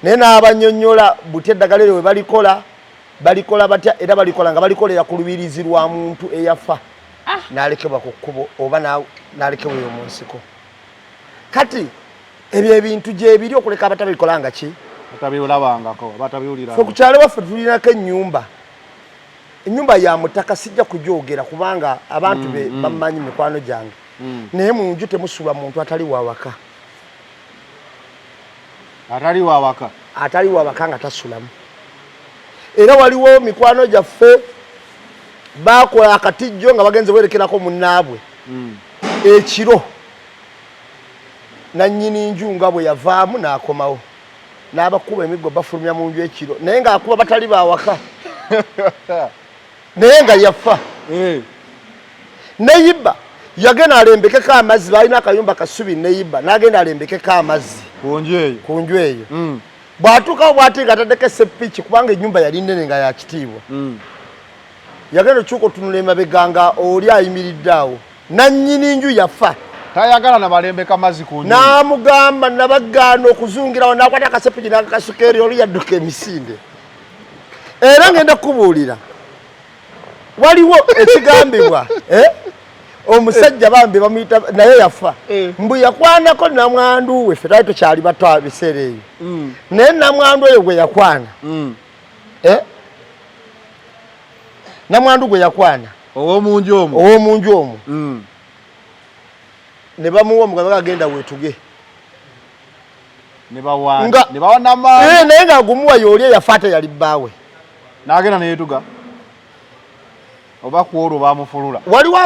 Speaker 1: naye n'abanyonnyola buti eddagala eryo we balikola batya era balikola nga balikolera ku lubirizi lwa muntu eyafa n'alekebwa ku kkubo oba n'alekebwa eyo mu nsiko kati ebyo ebintu gyebiri okuleka abatabikola nga ki
Speaker 2: batabiwulabangako batabiwulira
Speaker 1: fe ku kyalo waffe tulinako ennyumba ya mutaka sijja kugyogera kubanga abantu be bamanyi mikwano gyange naye mu nju temusulwa muntu atali wawaka nga tasulamu era waliwo mikwano gyaffe bakola akatijjo nga bagenze werekerako munnaabwe ekiro nannyini nju nga bwe yavaamu n'akomawo n'abakuba emiggo bafulumya mu nju ekiro naye ng'akuba batali bawaka naye nga yafa neyibba yagenda alembekeko amazzi baalina akayumba kasubi neyibba n'agenda alembekeko amazzi ku nju eyo bw'atuukawo bw'ati nga ataddeko esepiki kubanga ennyumba yali nnene nga yakitiibwa yagenda okyuka otunula emabega nga oli ayimiridde awo nannyini nju yafa
Speaker 2: tayagala nabalembeka mazzi ku nju
Speaker 1: n'amugamba nabagaana okuzungirawo n'akwata akasepiki n'akakasuka eri oli yadduka emisinde era ngenda kukubuulira waliwo ekigambibwa omusajja bambi bamuyita naye yafa mbu yakwanako namwandu we ffe twali tukyali bato biseera eyo naye namwandu oyo gwe yakwana namwandu gwe yakwana
Speaker 2: ow'omunju
Speaker 1: omwo ne bamuwa omugabo agenda wetuge
Speaker 2: ne bawa namwandu
Speaker 1: naye ng'agumuwa y'oli eyafa ate yali bbaawe
Speaker 2: n'agenda neyetuga oba ku olwo bamufulula
Speaker 1: waliwo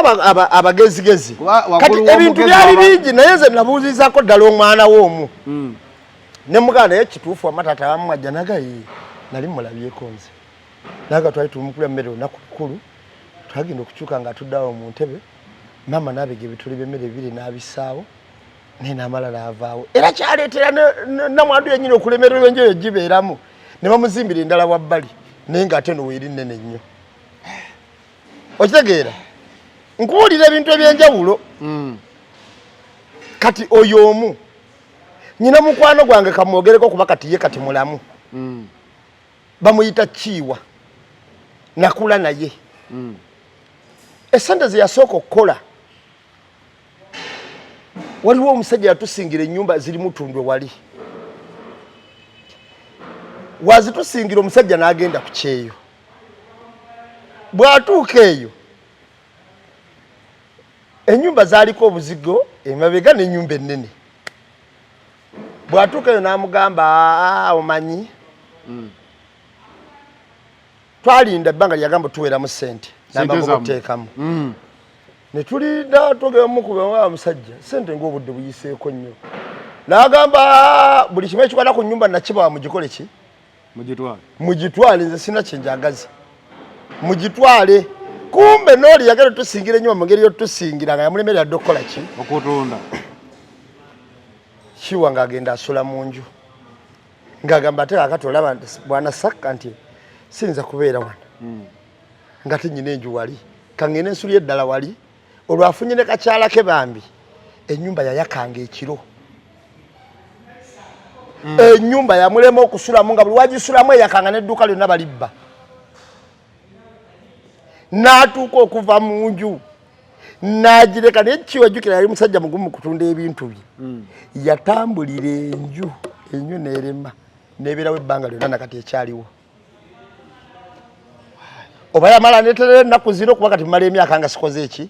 Speaker 1: abagezigezi kati ebintu byali bingi naye nze nabuuzizaako ddala omwana w'omu ne muganda naye kituufu amatata bamumwajja nagayi nali mulabyeko nze naga twali tumukulya mmere olunaku lukulu twagenda okukyuka nga atuddeawo mu ntebe maama n'abega ebituli by'emmere ebiri n'abisaawo naye n'amala n'avaawo era kyaleetera namwandu yennyini okulemererwa enju eyo gibeeramu ne bamuzimbira endala wabbali naye ng'ate no weeri nnene nnyo okitegeera nkuwulira ebintu ebyenjawulo kati oyo omu nyina mukwano gwange kamwogereko kuba kati ye kati mulamu bamuyita Kiiwa nakula naye esente ze yasooka okukola waliwo omusajja yatusingira ennyumba ziri mutundwe wali wazitusingira omusajja n'agenda ku kyeyo bw'atuuka eyo ennyumba zaaliko obuzigo emabega n'ennyumba ennene bw'atuuka eyo n'amugamba omanyi twalinda ebbanga lyagamba tuweeramu ssente nabamuteekamu ne tulinda togemukuba omusajja ssente ng'obudde buyiseeko nnyo n'agamba buli kimu ekikwata ku nnyumba nakibawa mugikole ki mugitwale nze sina kyenjagaza mugitwale kumbe n'oli yagala tusingira ennyumba mu ngeri yotusingira nga yamulemerera dde okukola ki
Speaker 2: okutunda
Speaker 1: Kiiwa ng'agenda asula mu nju ng'agamba ate kakati olaba bwana Sakka nti siyinza kubeera wano nga tenyina enju wali kangende ensuli eddala wali olwafunye ne kakyala ke bambi ennyumba yayakanga ekiro ennyumba yamulema okusulamu nga buli wagisulamu eyakanga n'edduuka lyonna balibba n'atuuka okuva mu nju n'agireka naye Kiiwa jjukira yali musajja mugumu mu kutunda ebintu bye yatambulira enju n'erema n'ebeerawo ebbanga lyonna nakati ekyaliwo oba yamala neterera ennaku zino kuba kati mumala emyaka nga sikoze eki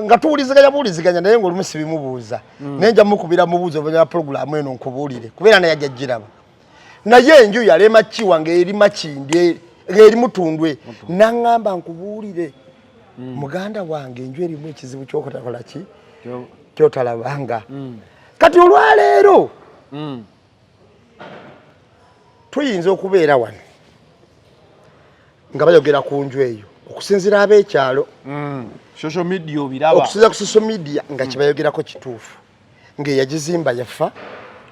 Speaker 1: nga tuwuliziganya naye ng'olumu sibimubuuza naye nja mukubira mubuuzo bwa programu eno nkubuulire kubeera naye ajja giraba naye enju yalema kiwa ng'eri Makindye ng'eri Mutundwe naŋŋamba nkubuulire muganda wange enju erimu ekizibu ky'okotakola ki kyotalabanga kati olwaleero tuyinza okubeera wano nga bayogera ku nju eyo okusinziira ab'ekyalo
Speaker 2: social media obiraba
Speaker 1: okusinziira ku social media nga kibayogerako kituufu ng'eyagizimba yafa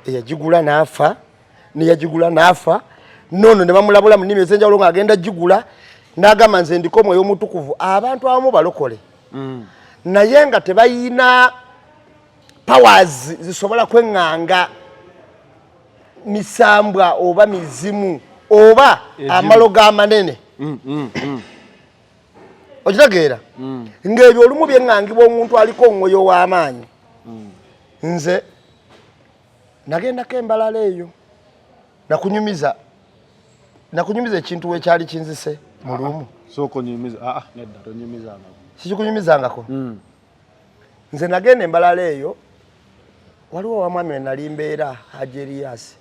Speaker 1: eyagigula n'afa neyagigula n'afa noono ne bamulabula mu nnimi ez'enjawulo ng'agenda gigula n'agamba nze ndiko omwoyo omutukuvu abantu abamu balokole naye nga tebayina powers zisobola kweŋŋanga misambwa oba mizimu oba amalogo amanene okitegeera ng'ebyo olumu byeŋŋangibwa omuntu aliko omwoyo w'amaanyi nze nagendako embalala eyo nakunyumiza ekintu wekyali kinzise mu lumu
Speaker 2: nedda tonyumizanga
Speaker 1: sikikunyumizangako nze nagenda embalala eyo waliwo wamwami we nali mbeera Haji Elias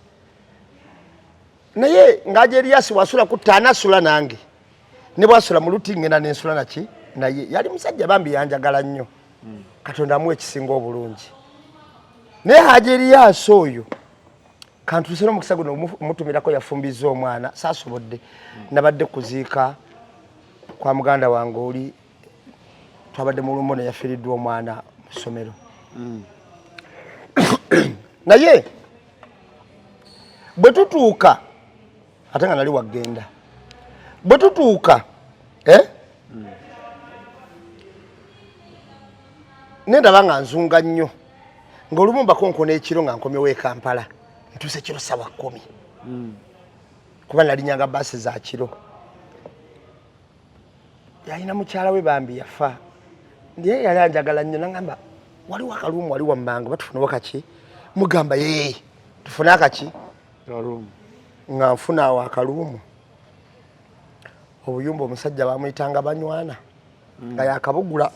Speaker 1: naye nga Haji Elias wasula ku tanasula nange ne bwasula mu luti ngenda nensula naki naye yali musajja bambi yanjagala nnyo Katonda amuwa ekisinga obulungi naye Haji Elias oyo kantuuse n'omukisa guno mutumirako yafumbiza omwana saasobodde nabadde kuziika kwa muganda wange oli twabadde mu lumu neyafiiriddwa omwana mu ssomero naye bwe tutuuka ate nga nali wagenda bwe tutuuka nendaba nga nzunga nnyo ng'olumu mbakonkona ekiro nga nkomyewo e Kampala ntuuse kiro 10:00 kuba nalinyanga baasi za kiro yalina mukyala we bambi yafa ndiye yali anjagala nnyo nangamba waliwo akaluumu wali wammanga batufunawo kaki mugamba yee tufune akaki nga nfuna awo akaluumu obuyumba omusajja bamuyitanga Banywana nga yakabugula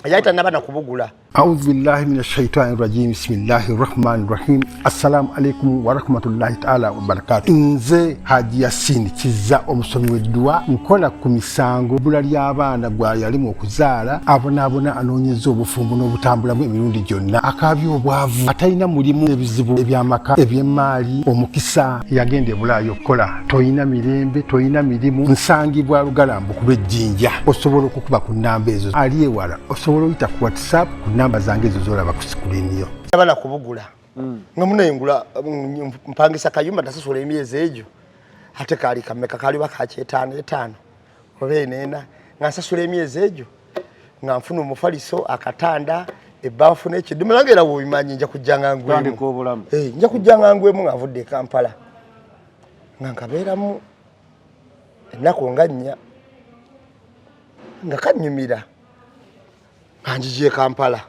Speaker 1: yayita nabana kubugula
Speaker 4: أعوذ بالله من الشيطان الرجيم بسم الله الرحمن الرحيم السلام عليكم ورحمة الله تعالى وبركاته nze Haji Yasin kiza omusomi w'eddwa nkola ku misango bula ly'abaana gwa yalimu okuzaala abonaabona anoonyeza obufumbo n'obutambulamu emirundi gyonna akaabya obwavu atalina mulimu ebizibu eby'amaka eby'emmaali omukisa yagenda ebulaayo okukola toyina mirembe toyina mirimu nsangibwa lugalambu kuba ejjinja osobola okukuba ku nnamba ezo ali ewala osobola oyita ku WhatsApp namba zange ezo zolaba ku sikulini yo
Speaker 1: abana kubugula nga munengula mpangisa kayumba tasasula emyezi egyo ate kali kameka kali bakache 5 oba enena nga nsasula emyezi egyo nga nfuna omufaliso akatanda ebbafu n'ekidumu langera wo bimanyi nja kujjanga ngwemu nja kujjanga ngwemu nga vudde Kampala nga nkabeeramu ennaku nga nnya nga kanyumira kanjije Kampala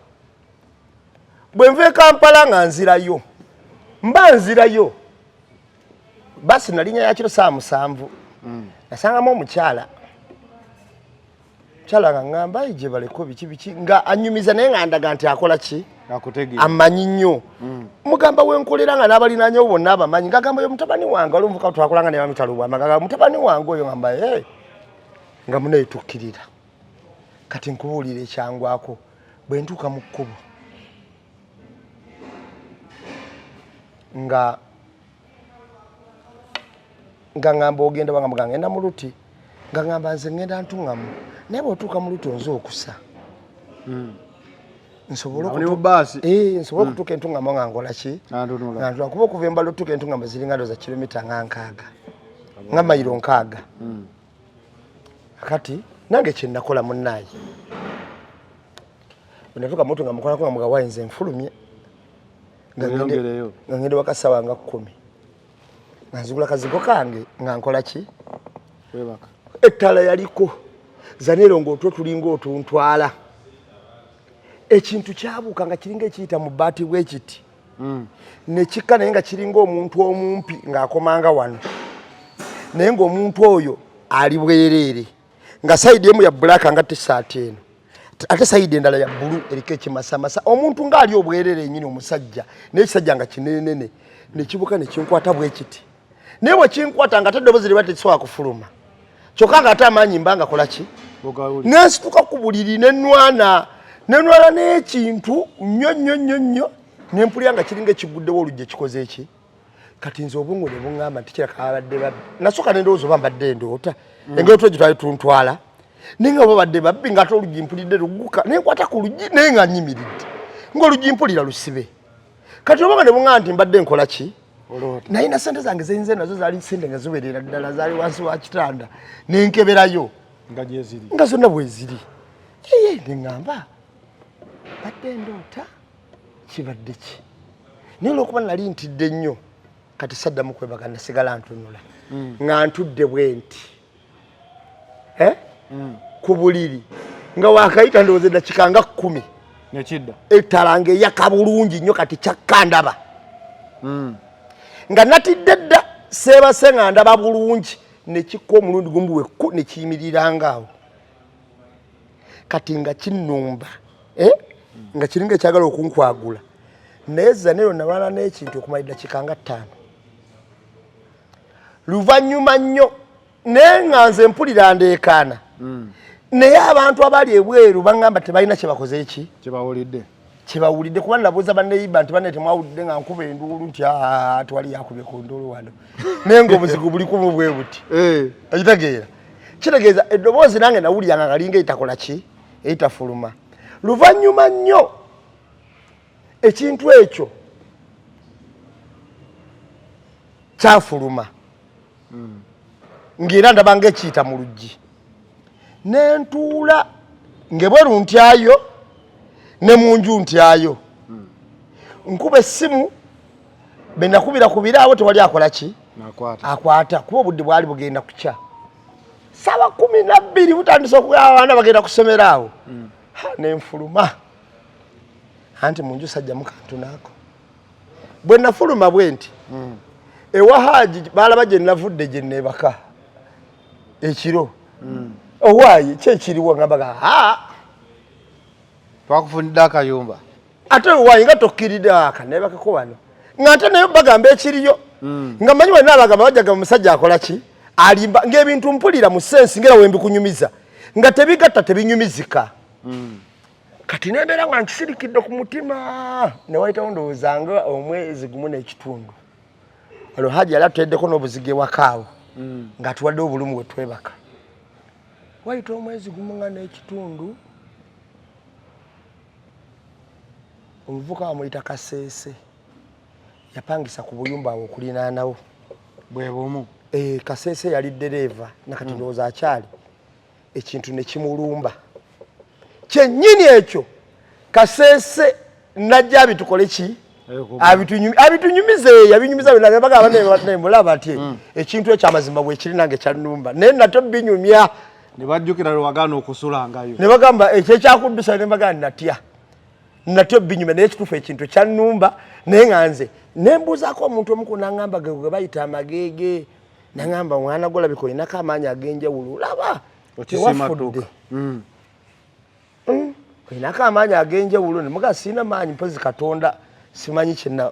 Speaker 1: bwe nve Kampala nga nzirayo mba nzirayo basi nalinya ya kiro 7 nasangamu omukyala nga ngamba ije baleko biki nga anyumiza naye nga ndaga nti akola ki amanyi nnyo mugamba wenkolera nga n'abalinanya bonna abamanyi ngagamba yo mutabani wange olumvuka twakolanga ne bamitaluwa ngagamba mutabani wange oyo ngamba nga muneetukkirira kati nkubuulira ekyangwako bwe ntuuka mu kkubo nga ngamba ogenda wanga muganga ngenda mu luti nga ngamba nze ngenda ntuŋŋamu naye bw'otuuka mu luti onze okusa nsobola okutuuka entuŋŋamu nga nkola ki nga kuba okuva embala otuuka entuŋŋamu ziringa za kilomita nga 6 nga mayiro 6 kati nange kye nakola munnaayi bwe natuuka mutu nga mukolako nga mugawayi nze nfulumye nga ngende wakasawa nga 10 nga nzigula kazigo kange nga nkola ki ettala yaliko zanero ng'otwo tulinga otuntwala ekintu kyabuuka nga kiringa ekiyita mu bbaati bwekiti nekikka naye nga kiringa omuntu omumpi ng'akomanga wano naye ng'omuntu oyo ali bwereere nga sayidi emu ya bbulaaka nga tisaati eno ate sayidi endala ya bbulu eriko ekimasamasa omuntu ng'ali obwerere ennyini omusajja n'ekisajja nga kinenene ne kibuka ne kinkwata bwe kiti naye bwe kinkwata nga ate eddoboozi liba tekisobola kufuluma kyokka nga ate amaanyi mba nga kola ki nensituka ku buliri nenwana n'ekintu nnyo nempulira nga kiringa ekiguddewo olujja ekikoze eki kati nze obungu ne buŋŋamba nti kiraka abadde babbi nasooka nendowooza oba mbadde ndoota engeri gye twali tuntwala naye nga babadde babbi ng'ate oluggi mpulidde lugguka nenkwata ku luggi naye nga nnyimiridde ng'oluggi mpulira lusibe kati oba nga ne buŋŋamba nti mbadde nkola ki naye na sente zange zeyinze nazo zaali sente nga ziwerera ddala zaali wansi wa kitanda nenkeberayo nga zonna bwe ziri eye neŋŋamba badde ndoota kibadde ki naye olwokuba nali ntidde nnyo kati saddamu kwebaga nasigala ntunula nga ntudde bwe nti ku buliri nga wakayita ndowooza eddakika nga 10
Speaker 2: nekidda
Speaker 1: ettala ng'eyaka bulungi nnyo kati kyakka ndaba nga natidde dda seebase nga ndaba bulungi nekikka omulundi gumu wekku ne kiyimiriranga awo kati nga kinnumba nga kiringa ekyagala okunkwagula naye zanero nabala n'ekintu okumala eddakika nga 5 luvannyuma nnyo naye nga nze mpulira ndeekaana naye abantu abali ebweru baŋŋamba tebalina kye bakoze eki kyebawulidde kuba nabuuza banneyiba nti banne temwawulidde nga nkuba enduulu nti tewali yakubye ku nduulu wano naye ng'obuzigu buli kumu bwe buti ekitegeera kitegeeza eddoboozi nange nawulyanga nga linga etakola ki eitafuluma luvannyuma nnyo ekintu ekyo kyafuluma ng'era ndaba ng'ekiyita mu luggi nentuula ng'ebweru ntyayo ne mu nju ntyayo nkuba essimu be nakubira ku biraawo tewali akola ki akwata kuba obudde bwali bugenda kukya saba 12 butandise okugaba abaana bagenda kusomera awo nenfuluma anti mu nju sajjamu kantu naako bwe nafuluma bwe nti ewa Haji balaba gye navudde gye neebaka ekiro owaayi kyekiriwo ngabaga
Speaker 2: twakufunidde akayumba
Speaker 1: ate owaayi nga tokkiridde akaneebakako wano ng'ate naye bagamba ekiriyo nga manyi wena abagamba bajjaga musajja akola ki alimba ng'ebintu mpulira mu sensi ngera wembikunyumiza nga tebigatta tebinyumizika kati nembeera nga nkisirikidde ku mutima ne wayitawo ndowoozanga omwezi gumu n'ekitundu olwo Haji yali atuteddeko n'obuzige wakaawo ng'atuwaddewo obulumu bwe twebaka wayita omwezi gumu nga n'ekitundu omuvuka wamuyita Kaseese yapangisa ku buyumba awo okulinaanawo
Speaker 2: bwe bumu
Speaker 1: Kaseese yali ddereeva nakati ndowooza akyali ekintu ne kimulumba kyennyini ekyo Kaseese najja abitukole ki abitunyumize yabinyumiza nabagabamulaba ati ekintu ekyamazima bwe kiri nange kyannumba naye nate binyumya
Speaker 2: ne bajjukira lwagaana okusulangayo
Speaker 1: ne bagamba ekyo ekyakuddisa ne bagamba natyo binyume naye ekituufu ekintu kyannumba naye nga nze nembuuzaako omuntu omu kunaŋŋamba ge bayita amagege naŋŋamba mwana golabika olinako amaanyi ag'enjawulo laba tewafudde olinako amaanyi ag'enjawulo nemuga sirina maanyi mpozi Katonda simanyi kyena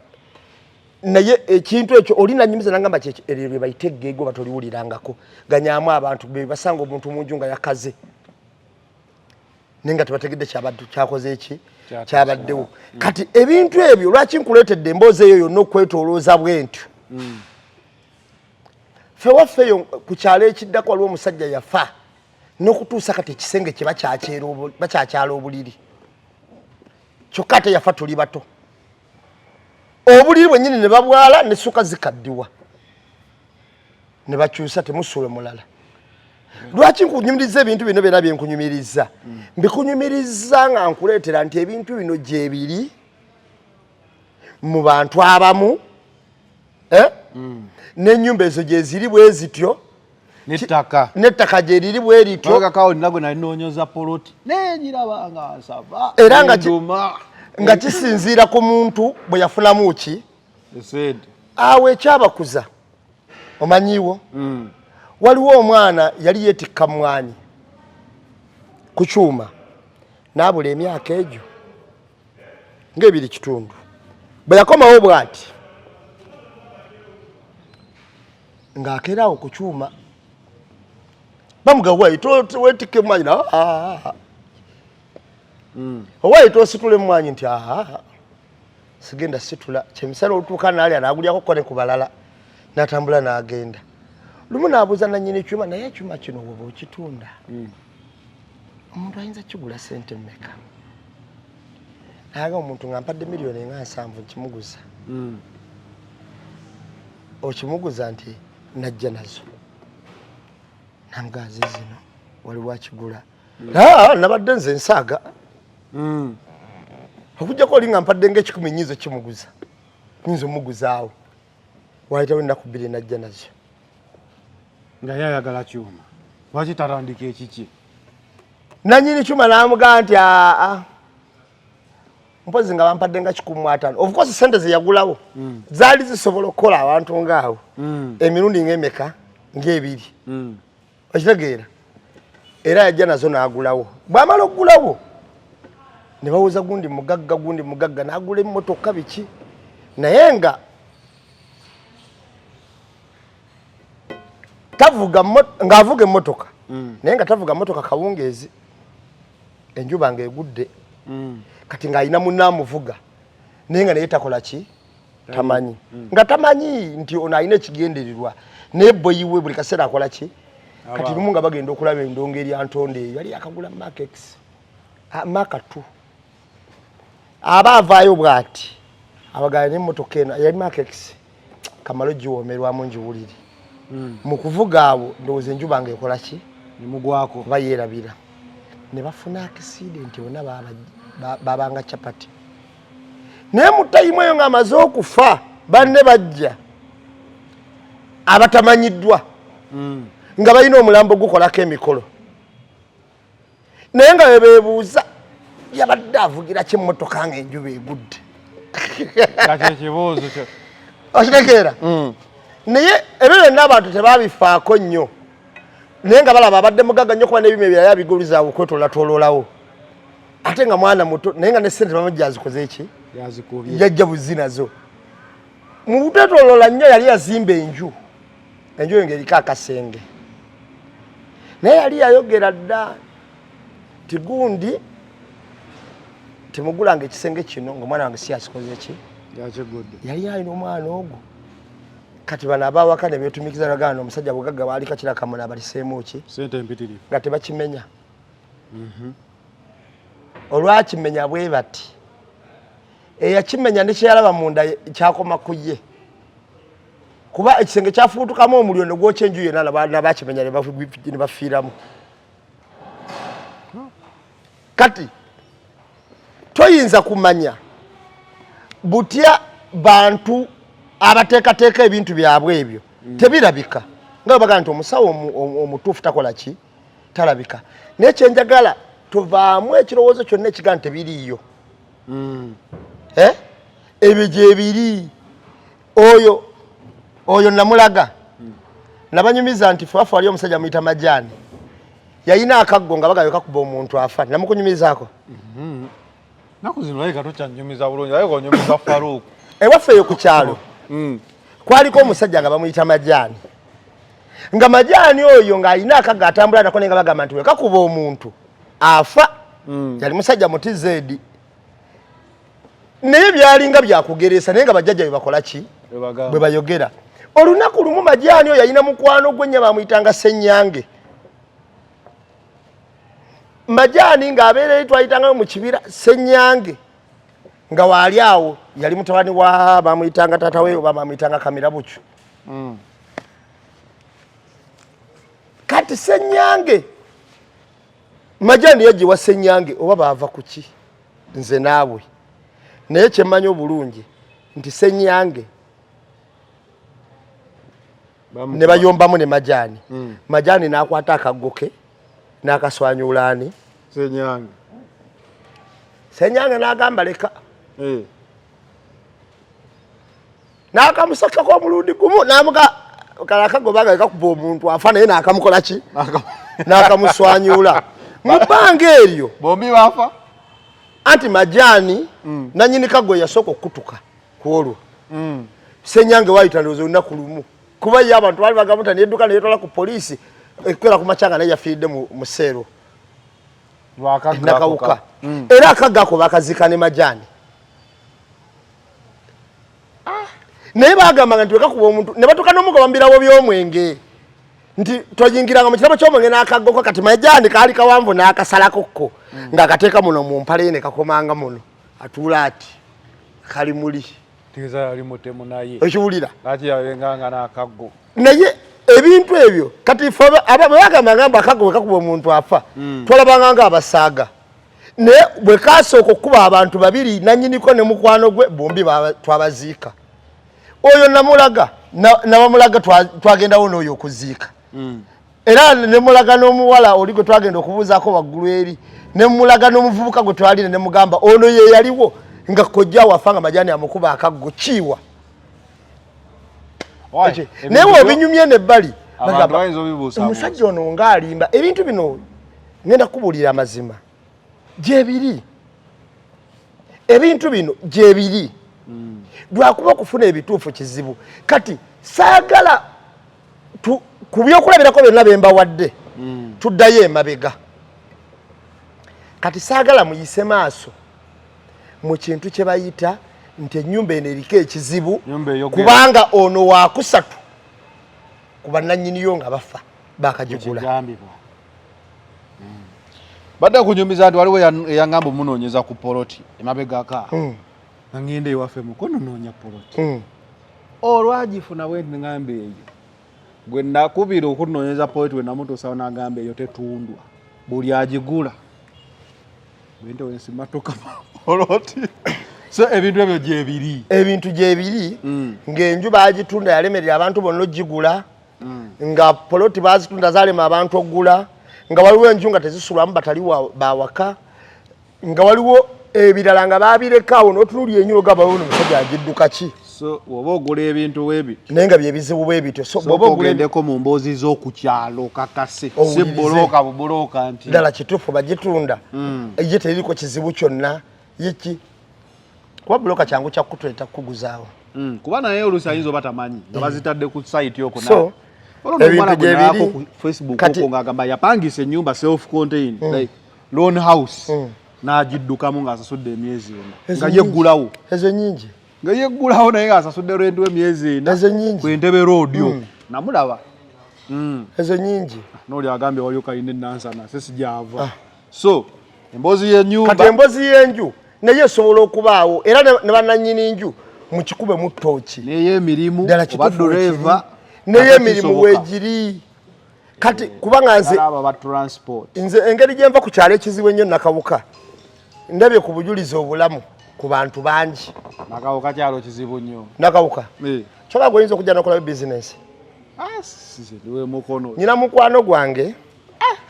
Speaker 1: naye ekintu ekyo olina nyumiza nangamba eryo bye bayita eggego batoliwulirangako ganyaamu abantu be basanga omuntu munju nga yakaze naye nga tebategedde kyakoze eki kyabaddewo kati ebintu ebyo lwaki nkuleetedde emboozi eyo yonna okwetolooza bwentyo ffe waffe eyo ku kyalo ekiddako waliwo omusajja yafa n'okutuusa kati ekisenge kye bakyakyala obuliri kyokka ate yafa tuli bato obuliri bwennyini ne babwala n'essuka zikaddiwa ne bakyusa temusuule mulala lwaki nkunyumiriza ebintu bino byonna bye nkunyumiriza mbikunyumiriza nga nkuleetera nti ebintu bino gyebiri mu bantu abamu n'ennyumba ezo gye ziri bwe zityo n'ettaka gye liri bwe lityo
Speaker 2: nagwe nali noonyoza poloti negiraba nga nsava
Speaker 1: era nga kisinziira ku muntu bwe yafunamu ki awo ekyabakuza omanyiwo waliwo omwana yali yeetikka mwanyi ku kyuma n'abula emyaka egyo ng'ebiri kitundu bwe yakomawo bw'ati ng'akeerawo ku kyuma bamuga weetike emwanyi owayi tositula emwanyi nti sigenda situla kyemisana olutuuka naalya n'agulyako kone ku balala n'atambula n'agenda lumu n'abuuza nannyini ekyuma naye ekyuma kino woba okitunda omuntu ayinza kigula sente mmeka naga omuntu nga mpadde miliyoni nga 7 nkimuguza okimuguza nti najja nazo namugazi zino waliwo akigula nabadde nze nsaaga okujjako oli nga mpadde ng'ekikumi nyizo kimuguza nyinza omuguzaawo wayitawo ennaku 2 najja nazo
Speaker 2: nga yayagala kyuma lwaki tatandika ekiki
Speaker 1: nanyini kyuma n'amugaa nti mpozi nga bampadde nga 15 of course sente zeyagulawo zaali zisobola okukola abantu ngaawo emirundi ng'emeka ng'ebiri okitegeera era yajja nazo n'agulawo bw'amala okugulawo ne bawuza gundi mugagga n'agula emmotoka biki naye nga ng'avuga emmotoka naye nga tavuga mmotoka kawungeezi enjuba ng'egudde kati ng'alina munnaamuvuga naye nga naye takola ki tamanyi nga tamanyi nti ono alina ekigendererwa naye boyiwe buli kaseera akola ki kati lumu nga bagenda okulaba endongo eryantonde eyo yali akagula maka 2 aba avaayo bw'ati abagala n'emmotoka eno yali makex kamalo giwoomerwamu njiwulire mu kuvuga abo ndowooza enjuba ng'ekola ki
Speaker 2: nimugwako
Speaker 1: bayerabira ne bafuna akisidenti bonna babanga capati naye mu tayimu eyo ng'amaze okufa banne bajja abatamanyiddwa nga balina omulambo gukolako emikolo naye nga bebeebuuza yabadde avugira ki emmotoka ng'enjuba egudde
Speaker 2: ekibuuzo kyo
Speaker 1: okitegeera naye ebyo byonna abantu tebabifaako nnyo naye nga balaba abadde mugagga nnyo kuba n'ebima ebirala bigulizaawo okwetoolatololawo ate nga mwana muto naye nga ne ssente bamujja azikoze eki yajja buzi nazo mu butetoolola nnyo yali yazimba enju eyo ng'eriko akasenge naye yali yayogera dda tigundi temugulanga ekisenge kino ng'omwana wange si asikoze ki yali alina omwana ogwo kati bano abawaka ne beetumikiza nagana omusajja bugagga baali kakira kamuna baliseemu ki
Speaker 2: sente empitirivu
Speaker 1: nga tebakimenya olwakimenya bwe bati eyakimenya nekyeyalaba munda kyakoma ku ye kuba ekisenge kyafuutukamu omuliro ne gwokya enju yonna nabakimenya ne bafiiramu kati toyinza kumanya butya bantu abateekateeka ebintu byabwe ebyo tebirabika nga bagaa nti omusawo omutuufu takola ki talabika naye kyenjagala tuvaamu ekirowoozo kyonna ekigaa nti tebiriiyo ebyo gyebiri oyo namulaga nabanyumiza nti faafu wali omusajja muyita Majaani yayina akaggo nga bagayo kakuba omuntu afa namukunyumizaako
Speaker 2: naku zino laika tokyanyumiza bulungi aye konyumiza Faruku
Speaker 1: ewaffe eyo ku kyalo kwaliko omusajja nga bamuyita Majaani nga Majaani oyo ng'alina akagga atambula nako naye nga bagamba nti wekakuba omuntu afa yali musajja mutizeedi naye byalinga byakugeresa naye nga bajjajja bwe bakola ki bwe bayogera olunaku lumu Majaani oyo yalina mukwano gwe nnyo bamuyitanga Ssenyange Majaani ng'abeera twayitanga mu kibira Ssenyange nga waali awo yali mutabani wa bamuyitanga taata we oba bamuyitanga Kamirabucu kati Ssenyange Majaani yagiwa Ssenyange oba baava ku ki nze naawe naye kyemmanyi obulungi nti Ssenyange ne bayombamu ne Majaani Majaani n'akwata akaggo ke n'akaswanyulaani Ssenyange n'agamba leka n'akamusakako omulundi gumu n'amuga kala akaggo baga kakuba omuntu afa naye n'akamukola ki n'akamuswanyula mu bbanga eryo
Speaker 2: bombi bafa
Speaker 1: anti majani nanyini kago yasoko kutuka kuolwo senyange waita ndozo lunaku lumu kuba ya abantu bali bagamuta ne eduka ne yetola ku police ekwera ku machanga na yafide mu sero nakawuka era akagako bakazikane majani naye bagamba nti wekakuba omuntu ne batuka n'omugo bambirawo by'omwenge nti tojingiranga mu kirabo ky'omwenge n'akagoko kati majani kaali kawanvu n'akasalakokko ng'akateeka muno mu mpale ne kakomanga muno atuula ati kali muli
Speaker 2: tiza ali mutemu naye
Speaker 1: ekiwulira
Speaker 2: ati yawenganga n'akaggo
Speaker 1: naye ebintu ebyo kati bagamba ngamba akaggo wekakuba omuntu afa twalabanga nga abasaaga naye bwe kasooka okuba abantu babiri nannyiniko ne mukwano gwe bombi twabaziika oyo namulaga nabamulaga twagendawo n'oyo okuziika era nemulaga n'omuwala oli gwe twagenda okubuuzaako waggulu eri nemulaga n'omuvubuka gwe twalina nemugamba ono ye yaliwo nga kojja wafanga majani amukuba akaggo kiwa naye obinyumye nebbali omusajja ono ng'alimba ebintu bino ngenda kubuulira amazima gyebiri ebintu bino gyebiri lwakuba okufuna ebituufu kizibu kati saagala ku byokulabirako byonna bembawadde tuddayo emabega kati saagala muyise maaso mu kintu kye bayita nti ennyumba eno eriko ekizibu kubanga ono waakusatu ku bannannyiniyo nga bafa bakagigula
Speaker 2: badde kunyumiza nti waliwo eyangamba omunoonyeza ku poloti emabegaka ngende ewaffe mukono noonya poloti olwagifuna bwenti ngamba eyo gwe nakubira okunoonyeza poloti we namutuusawo n'agamba eyo tetundwa buli agigula bwente wensimatoka poloti so ebintu ebyo gyebiri ng'enju bagitunda yalemerera abantu bonna ogigula nga poloti bazitunda zalema abantu okugula nga waliwo enju nga tezisulwamu batali bawaka nga waliwo ebirala nga babirekawo n'otunulya enyo ogabawo n'omusajja agidduka ki so woba ogula ebintu weebityo
Speaker 1: naye nga byebizibu bwebityo
Speaker 2: so ogendeko mu mboozi z'okukyalo kakase si bulooka bubulooka nti
Speaker 1: ddala kituufu bagitunda ye teriko kizibu kyonna yiki kuba bulooka kyangu kyakutuleeta kukuguzaawo
Speaker 2: kuba naye oluusi ayinza oba tamanyi nga bazitadde ku sayiti okwo
Speaker 1: so ebintu gyebiri
Speaker 2: ku Facebook okwo ng'agamba yapangisa ennyumba self contained like loan house n'agiddukamu ng'asasudde emyezi ena nga yeggulawo
Speaker 1: ezo nyingi
Speaker 2: nga yeggulawo naye ng'asasudde rwendo emyezi ena
Speaker 1: ezo nyingi
Speaker 2: ku Entebbe road namulaba
Speaker 1: ezo nyingi
Speaker 2: n'oli agambye waliwo kalina enansana sesigyava so emboozi y'ennyumba
Speaker 1: kati emboozi y'enju naye esobola okubaawo era ne bannannyini nju mu kikube mu ttooki
Speaker 2: n'ey'emirimu oba dureva
Speaker 1: n'ey'emirimu weegiri kati kubanga nze engeri gye nva ku kyalo ekizibu ennyo nakawuka ndabye ku bujulizi obulamu ku bantu bangi
Speaker 2: nakawuka kyalo kizibu nnyo
Speaker 1: nakawuka kyoba gwoyinza okujja n'okolayo bizinesi
Speaker 2: ndiwe mukono
Speaker 1: nyina mukwano gwange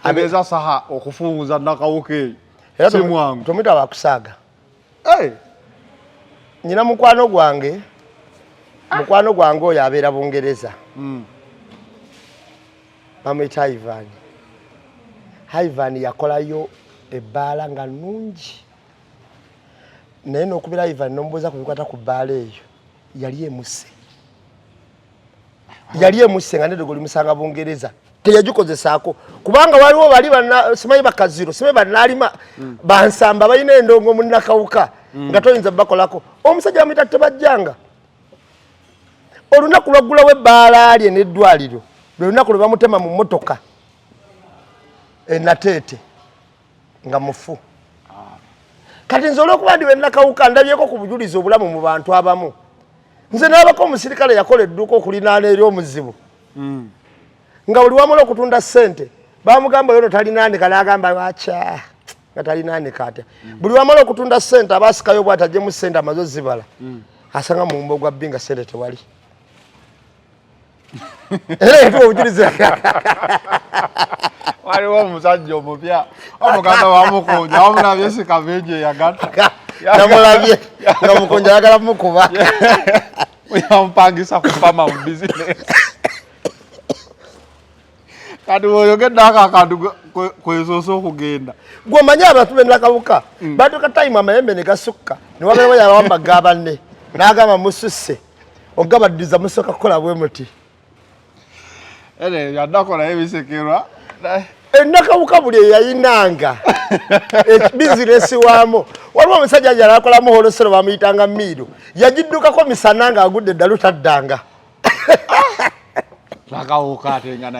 Speaker 2: abeeza saha okufunguza nakawuka eyo
Speaker 1: era
Speaker 2: simwangu
Speaker 1: tomwita wakusaaga nyina mukwano gwange oyo abeera Bungereza bamwita Ivan yakolayo ebbaala nga nnungi naye n'okubira Ivan n'omubuuza ku bikwata ku bbaala eyo yali emusse nga nedogo limusanga Bungereza teyagikozesaako kubanga waliwo bali simanyi bakaziro simanyi bannaalima bansamba balina endongo mu nakawuka nga toyinza bakolako omusajja bamwita Tebajjanga olunaku lwaggulawo ebbaala lye n'eddwaliro lwe lunaku lwe bamutema mu mmotoka enateete nga mufu kati nze olwokuba ndi wenakawuka ndabyeko ku bujulizi obulamu mu bantu abamu nze nabako omusirikale yakola edduuka okulinaana eri omuzibu nga buli wamala okutunda ssente bamugamba yono talinanika n'agamba waca nga talinanika ate buli wamala okutunda ssente abaasikayo bwati ajjemu ssente amaze ozibala asanga mu mumbo gwa bbi nga ssente tewali era yetuwa obujulizi
Speaker 2: waliwo omusajja omupya omuganda wamukunja wamulabye sikabenje eyagatta
Speaker 1: namulabye nga mukunja ayagala mukuba
Speaker 2: yamupangisa kupama mu bizinesi kati oyogedde akantu kwesoose okugenda
Speaker 1: gwe omanyi abantu b'ennakawuka batuuka time amayembe ne gasukka ne wabeewo yabawamba ga banne n'agamba mususse ogabaddiza musooka kukola bwe muti
Speaker 2: yaddako naye bisekerwa
Speaker 1: ennakawuka buli eyayinanga bizinesi waamu waliwo omusajja ajala akolamu holosero bamuyitanga miiru yagiddukako misana nga agudde eddalu taddanga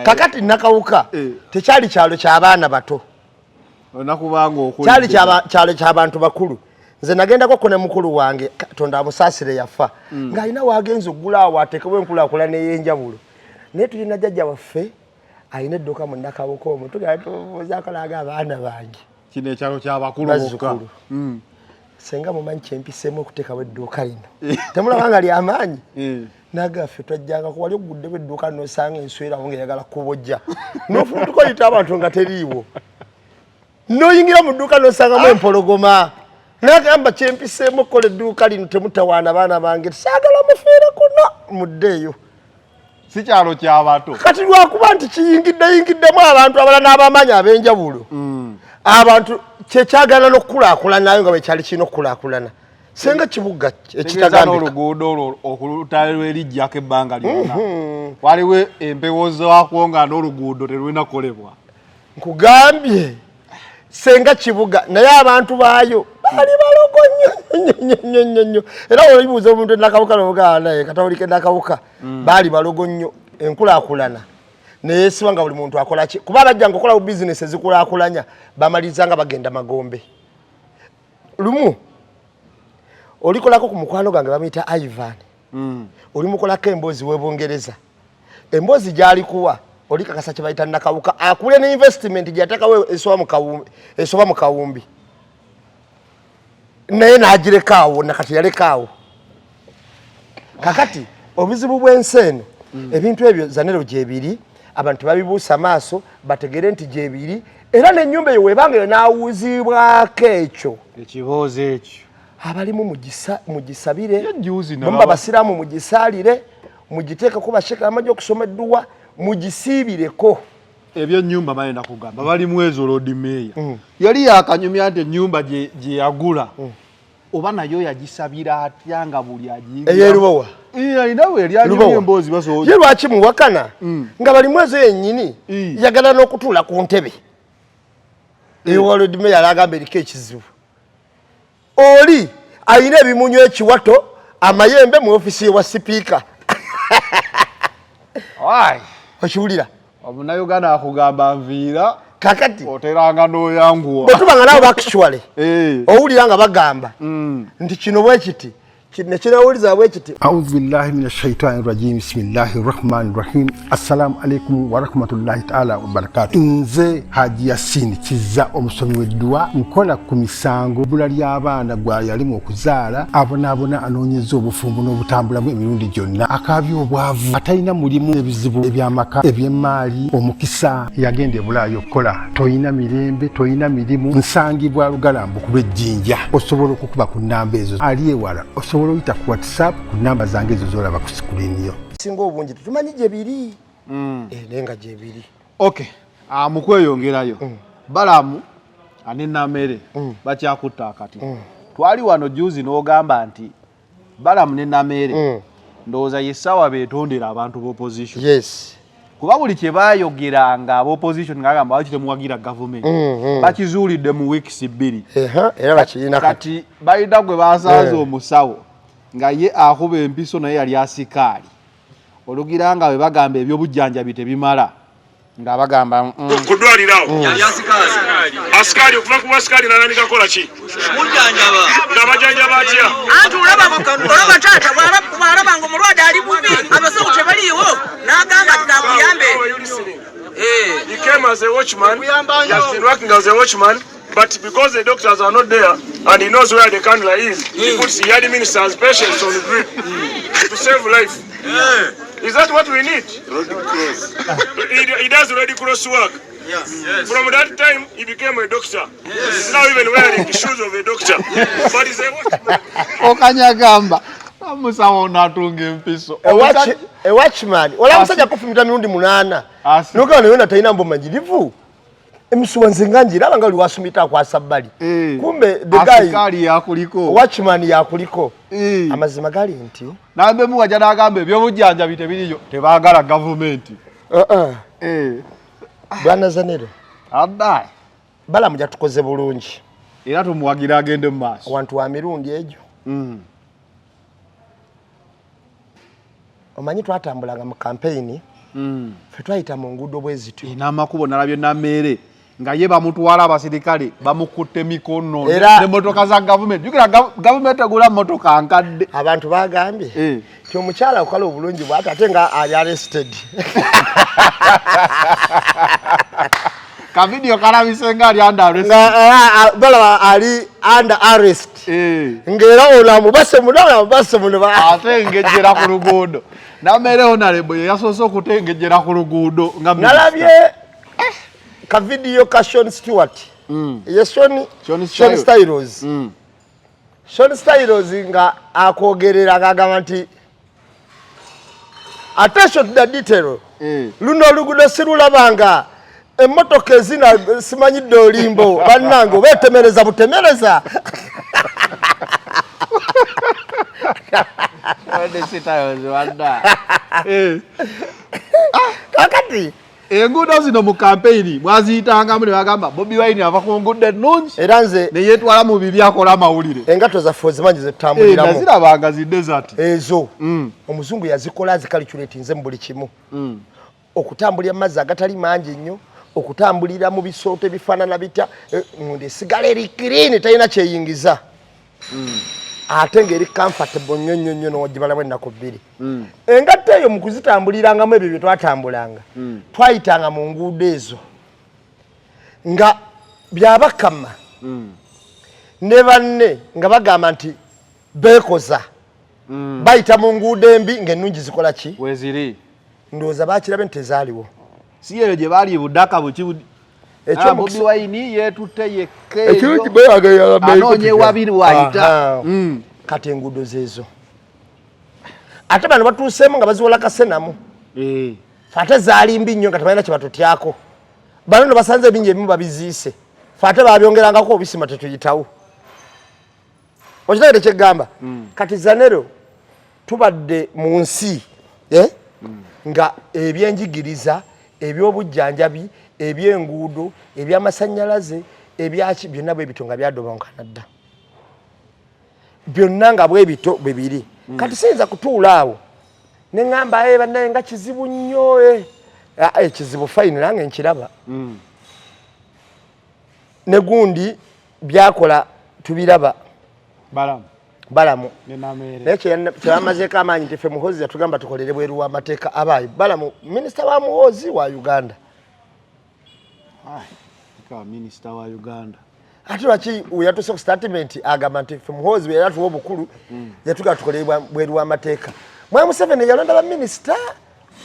Speaker 1: kakati nakawuka tekyali kyalo ky'abaana bato kyali kyalo ky'abantu bakulu nze nagendako ko ne mukulu wange Katonda amusaasire yafa ng'alina waagenza oggulaawo ateekebwa enkulaakulana ey'enjawulo naye tulina jjajja waffe alina edduuka mu nakawuka omwo tugenda tubuuzaako naaga abaana bange
Speaker 2: kino ekyalo ky'abakulu bokka
Speaker 1: senga mumanyi kyempiseemu okuteekawo edduuka lino temulaba nga ly'amaanyi nagaffe twajjanga ku wali oguddewo edduuka nosanga enswerawo ng'eyagala kubojja n'ofuutuka oyita abantu nga teriiwo n'oyingira mu dduuka nosangamu empologoma nagamba kyempiseemu okukola edduuka lino temutawaana baana bange saagala mufiire kuno muddeeyo
Speaker 2: si kyalo ky'abato
Speaker 1: kati lwakuba nti kiyingiddeyingiddemu abantu abala n'abamanyi ab'enjawulo abantu kyekyagala n'okukulaakulanayo nga bwekyali kirina okukulaakulana senga kibuga ekitagambika
Speaker 2: n'oluguudo olwo okulutale lw'erijjako ebbanga lyonna waliwo empewo zaakwo nga n'oluguudo terulina kukolebwa
Speaker 1: nkugambye senga kibuga naye abantu baayo bali balogo nnyo era olibuuza omuntu enakawuka nogaa naye katawulika enakawuka baali balogo nnyo enkulaakulana neyeesiba nga buli muntu akola ki kuba bajjanga okola bizinesi ezikulaakulanya bamaliza nga bagenda Magombe lumu olikolako ku mukwano gange bamuyita Ivan olimukolako emboozi w'Ebungereza emboozi gy'alikuwa olikakasa kye bayita nakawuka akule ne investment gy'atakawo esoba mu kawumbi naye n'agirekaawo nakati yalekaawo kakati obuzibu bw'ensi eno ebintu ebyo zanero gyebiri abantu babibuusa maaso bategere nti gyebiri era n'ennyumba eyo webanga eyo n'awuuzibwako ekyo
Speaker 2: ekiboozi ekyo
Speaker 1: abalimu mugisabire mumba basiraamu mugisaalire mugiteekeko bashekera amajja okusoma edduwa mugisiibireko
Speaker 2: ebyo nnyumba bayenda kugamba balimu ezo Lord Mayor yali yakanyumya nti ennyumba gye yagula oba nayo yagisabira atya nga buli ajinga
Speaker 1: eyerubowa
Speaker 2: alina we eryanyumya emboozi basobola
Speaker 1: ye lwaki muwakana nga balimu ezo yennyini yagala n'okutuula ku ntebe ewa Lord Mayor agamba eriko ekizibu oli alina ebimunywa ekiwato amayembe mu ofisi ewa sipiika okiwulira
Speaker 2: omunauganda akugamba nviira
Speaker 1: kakati
Speaker 2: oteranga n'oyanguwa
Speaker 1: bwetubanga nabo actually owulira nga bagamba nti kino bwe kiti nekinawuliza bwe kiti
Speaker 4: audhu billahi minash shaitani rajim bismillahir rahmanir rahim assalamu alaikum wa rahmatullahi ta'ala wa barakatuh nze Haji Yasin Kizza omusomi w'eddua nkola ku misango bula ly'abaana gwa yalimu okuzaala abonaabona anoonyeza obufumbo n'obutambulamu emirundi gyonna akaabya obwavu atalina mulimu ebizibu eby'amaka eby'emmaali omukisa yagenda e Bulaayi okukola toyina mirembe toyina mirimu nsangibwa Lugalambo ku lw'ejjinja osobola okukuba ku nnamba ezo ali ewala osobola oyita ku WhatsApp ku namba zange ezo zolaba ku screen yo
Speaker 1: singa obungi tumanyi gyebiri nenga gyebiri
Speaker 2: okay mukweyongerayo Balamu ane Namere bakyakutta akati twali wano juzi n'ogamba nti Balamu ne Namere ndowooza yessawa beetondera abantu b'opposition
Speaker 1: yes
Speaker 2: kuba buli kye baayogeranga ab'opposition ng'agamba lwaki temuwagira gavumenti bakizuulidde mu wiikisi 2
Speaker 1: era bakirina
Speaker 2: kati balina gwe baasaaza omusawo nga ye akuba empiso naye yali asikaali olugira nga bwe bagamba ebyobujjanjabi tebimala nga bagamba
Speaker 5: kudwalirawo asikaali okuva ku asikaali nalani kakola ki mujjanjaba nga bajjanjaba atya anti olaba taata bw'alabanga omulwadde ali bubi abasawo tebaliiwo n'agamba tinakuyambe he came as a watchman he has been working as a watchman. But because the doctors are not there and he knows where the cannula is, he administers patients on the drip to save life. Is that what we need? He does Red Cross work. From that time, he became a doctor. He's now even wearing the shoes of a doctor. But he's a watchman.
Speaker 2: okanyagamba Musawo natunga empiso.
Speaker 1: A watchman. Wala musajja kufumita mirundi 8. Nokana yona taina mbo manjirivu. Emisuwa nzenganjira abanga oli wasumita kwa sabbali. Kumbe the guy
Speaker 2: asikali yakuliko.
Speaker 1: Watchman yakuliko. Amazima gali nti.
Speaker 2: Nambe mu wajana agambe byo bujjanja bitebiriyo tebagala government.
Speaker 1: Bwana Zanero.
Speaker 2: Adai.
Speaker 1: Bala mujja tukoze bulungi.
Speaker 2: Era tumuwagira agende mu maaso.
Speaker 1: Abantu wa mirundi ejo. Omanyi twatambulanga mu campaign. Fe twayita mu ngudo bwezitu.
Speaker 2: Inamakubo nalabye namere nga ye bamutwala abasirikale bamukutte mikono ne motoka za government. Jukira government agula motoka nkadde.
Speaker 1: Abantu bagambye. Ti omukyala okala obulungi bw'ate ate nga ali arrested.
Speaker 2: Ka video kalabisenga ali under arrest.
Speaker 1: Bala ali under arrest. Ngera ona mubase muno
Speaker 2: ate ngejera ku luguudo. Namere honorable yasoso kutengejera ku luguudo nga
Speaker 1: nalabye ka video ka Sean Stewart. Yes Sean Styles. Sean Styles nga akogerera agamba nti attention to the detail. Luno oluguudo sirulabanga emmotoka ezina simanyidde olimbo bannange betemereza butemereza. Kakati
Speaker 2: enguudo zino mu campaign mwaziyitanga mu ne bagamba Bobi Wine ava ku nguudo ennungi
Speaker 1: era nze
Speaker 2: ne yeetwala mu bibi akola amawulire.
Speaker 1: Engato zaffe ozimanyi zetutambuliramu
Speaker 2: zirabanga zidesert
Speaker 1: ezo omuzungu yazikola azicalculate nze mu buli kimu. Okutambulira amazzi agatali mangi nnyo, okutambulira mu bisooto ebifaanana bita ngunde esigala eri clean talina kyeyingiza. Ate ngeri comfortable nnyo n'ogibalamu ennaku 2. Engatte eyo mu kuzitambulirangamu ebyo bye twatambulanga twayitanga mu nguudo ezo nga byabakama ne banne nga bagamba nti beekoza bayita mu nguudo embi ng'ennungi zikola ki
Speaker 2: weziri
Speaker 1: ndowooza baakirabe nti tezaaliwo
Speaker 2: si eyo gye baali budaka bukibu Bobi Wine yetutte yekke
Speaker 1: ekyo kibeeraga
Speaker 2: anoonye wabiri wayita
Speaker 1: kati enguudo zeezo ate bano batuuseemu nga baziwola kasenamu ate zaali mbi nnyo nga tebalina kye batutyako bano no basanze ebingi ebimu babiziise ate babyongerangako obisima tetuyitawo okitegere kyeggamba kati Zanero tubadde mu nsi nga ebyenjigiriza ebyobujjanjabi ebyenguudo ebyamasannyalaze ebyaki byonna bwe bito nga byadobonkana dda byonna nga bwe bito bwe biri kati siyinza kutuula awo ne ŋŋamba bannaye nga kizibu nnyo kizibu fayini nange nkiraba ne gundi byakola tubiraba balamu naye kyebamazeeko amaanyi nti ffe Muhoozi yatugamba tukolere bweru w'amateeka abaayi balamu minisita wa Muhoozi wa Uganda.
Speaker 2: Minisita wa Uganda
Speaker 1: ate lwaki yatuuse ku statement agamba nti ffe Muhoozi bwe yatuwa obukulu yatugamba tukolere bweru w'amateeka. Mwami Museveni yalonda baminisita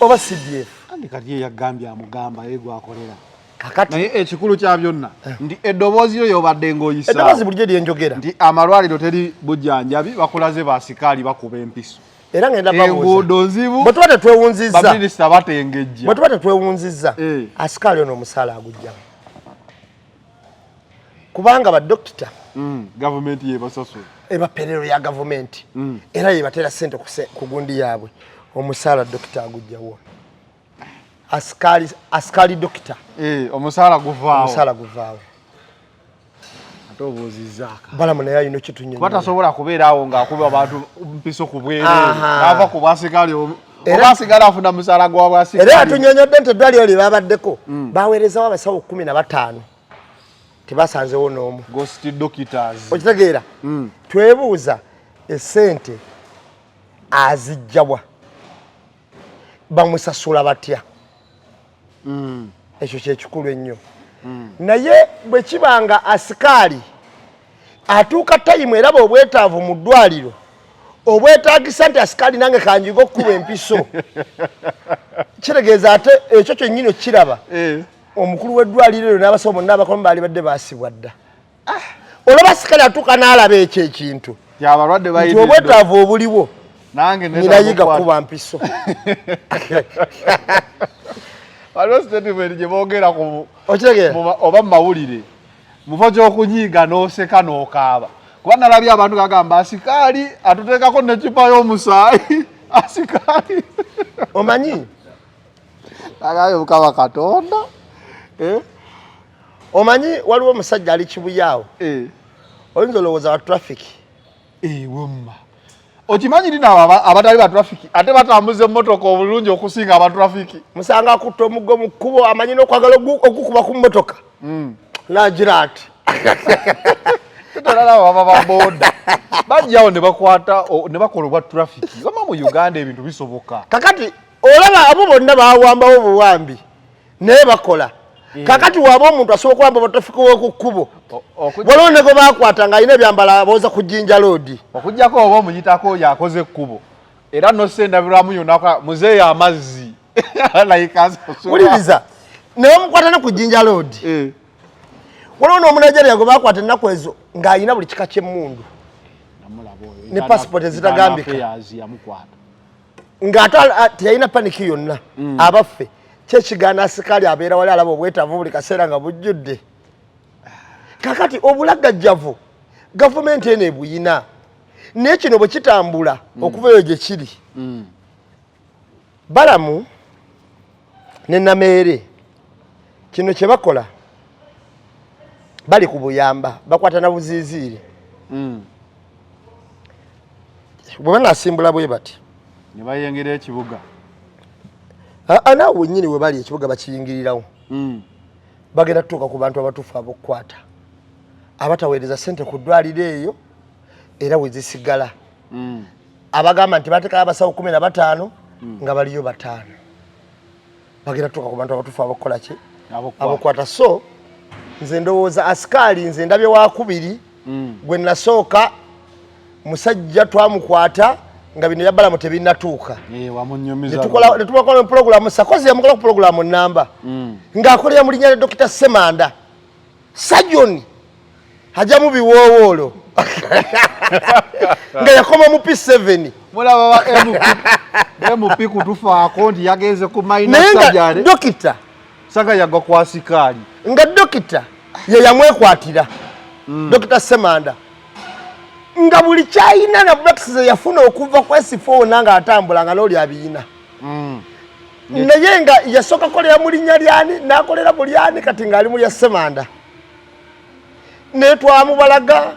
Speaker 1: oba CDF?
Speaker 2: Kati ye yagambye amugamba ye gwakolera
Speaker 1: kakati
Speaker 2: naye ekikulu kya byonna ndi eddoboozi yo yobadde ng'oyisa
Speaker 1: eddoboozi bulijjo lyenjogera
Speaker 2: nti amalwaliro teri bujjanjabi bakulaze basikaali bakuba empiso
Speaker 1: era ngenda
Speaker 2: enguudo nzibu
Speaker 1: bwe tuba tetwewunzizza
Speaker 2: baminisita batengejja
Speaker 1: bwe tuba tetwewunzizza asikaali ono omusaala agujjamu kubanga badokita
Speaker 2: gavumenti yebasasula
Speaker 1: ebaperero ya gavumenti era yebatera ssente ku gundi yaabwe omusaala dokita agujjawo asikaali dokita
Speaker 2: omusaala guvaawo ate obuuzizzaaka
Speaker 1: balamu naye alina ekitunyonyola
Speaker 2: kuba tasobola kubeera awo ng'akuba abantu mpiso ku bwereere n'ava ku bwasikaali oba asigala afuna musaala gwa bwasikaali
Speaker 1: era atunyonyodde nti eddwaliro lye babaddeko baweerezawo abasawo 15 tebasanzewo n'omu
Speaker 2: ghost doctors
Speaker 1: okitegeera twebuuza essente azijjawa bamusasula batya ekyo kyekikulu ennyo naye bwe kibanga asikaali atuuka tayimu eraba obwetaavu mu ddwaliro obwetaagisa nti asikaali nange kanjiga okkuba empiso kitegeeza ate ekyo kyennyini okiraba omukulu w'eddwaliro eryo n'abasawo bonna abakomi baali badde baasibwa dda olaba asikaali atuuka n'alaba ekyo ekintu
Speaker 2: abalwadde
Speaker 1: nti obwetaavu obuliwo
Speaker 2: nange
Speaker 1: ninayiga kuba mpiso
Speaker 2: waliwo statement gye boogera ku
Speaker 1: okitegeera
Speaker 2: oba mu mawulire mufo gy'okunyiiga n'oseka n'okaaba kuba nalabye abantu gagamba asikaali atuteekako n'eccupa y'omusaayi asikaali
Speaker 1: omanyi
Speaker 2: agambye mukama katonda
Speaker 1: omanyi waliwo omusajja ali kibuyaawo oyinza olowooza wa trafiki
Speaker 2: wemma okimanyi lino abatali ba trafiki ate batambuza emmotoka obulungi okusinga aba trafiki
Speaker 1: musanga akutta omuggo mu kkubo amanyi n'okwagala okukuba ku mmotoka nagira ati
Speaker 2: tutalaba baba baboda bajjawo ne bakwata ne bakola obwa trafiki bama mu Uganda ebintu bisoboka
Speaker 1: kakati olaba abo bonna bawambawo buwambi naye bakola kakati waba omuntu asobola kuwamba batrafiki w'oku kkubo waliwo ne gwe bakwata ng'alina ebyambala abooza ku Jinja Road
Speaker 2: okujjako oba omuyitako yakoze ekkubo era nosendabirwamu yonaka muzeeyo amazzi
Speaker 1: wuliriza naye omukwata ne ku Jinja Road waliwo n'omunigeria gwe bakwata ennaku ezo ng'alina buli kika ky'emmundu ne passport ezitagambika ng'ate teyalina paniki yonna abaffe kyekigaana asikaali abeera wali alaba obwetaavu buli kaseera nga bujjudde kakati obulagajjavu gavumenti eno ebuyina naye kino bwe kitambula okuva eyo gye kiri Balamu ne Nameere kino kye bakola bali ku buyamba bakwata na buziiziiri bwe banasimbula bwe bati
Speaker 2: ne bayengera ekibuga
Speaker 1: naawe nnyini we bali ekibuga bakiyingirirawo bagenda tutuuka ku bantu abatuufu ab'okukwata abataweereza ssente ku ddwaliro eyo era we zisigala abagamba nti bateekayo abasawo 15 nga baliyo 5 bagenda tutuuka ku bantu abatuufu ab'okukola ki ab'okukwata so nze ndowooza asikaali nze ndabye wakubiri gwe nasooka musajja twamukwata nga bino yabbalamu tebinnatuuka netubakola puroguramu sakozi yamukola ku puroguramu namba ng'akolera mu linnya lya Dr. Semanda Sajoni ajja mu biwoowoolo nga yakoma mu P7
Speaker 2: mulaba MP kutufaako nti yagenze ku maina sajjale
Speaker 1: dokita
Speaker 2: sanga yagwa kwa asikaali
Speaker 1: nga dokita ye yamwekwatira Dr. Semanda nga buli kyayina na vaccine yafuna okuva ku S4 nga atambula nga n'oli abiyina naye nga yasooka kolera mu linnya lyani n'akolera mu lyani kati ng'ali mu lya Semanda ne twamubalaga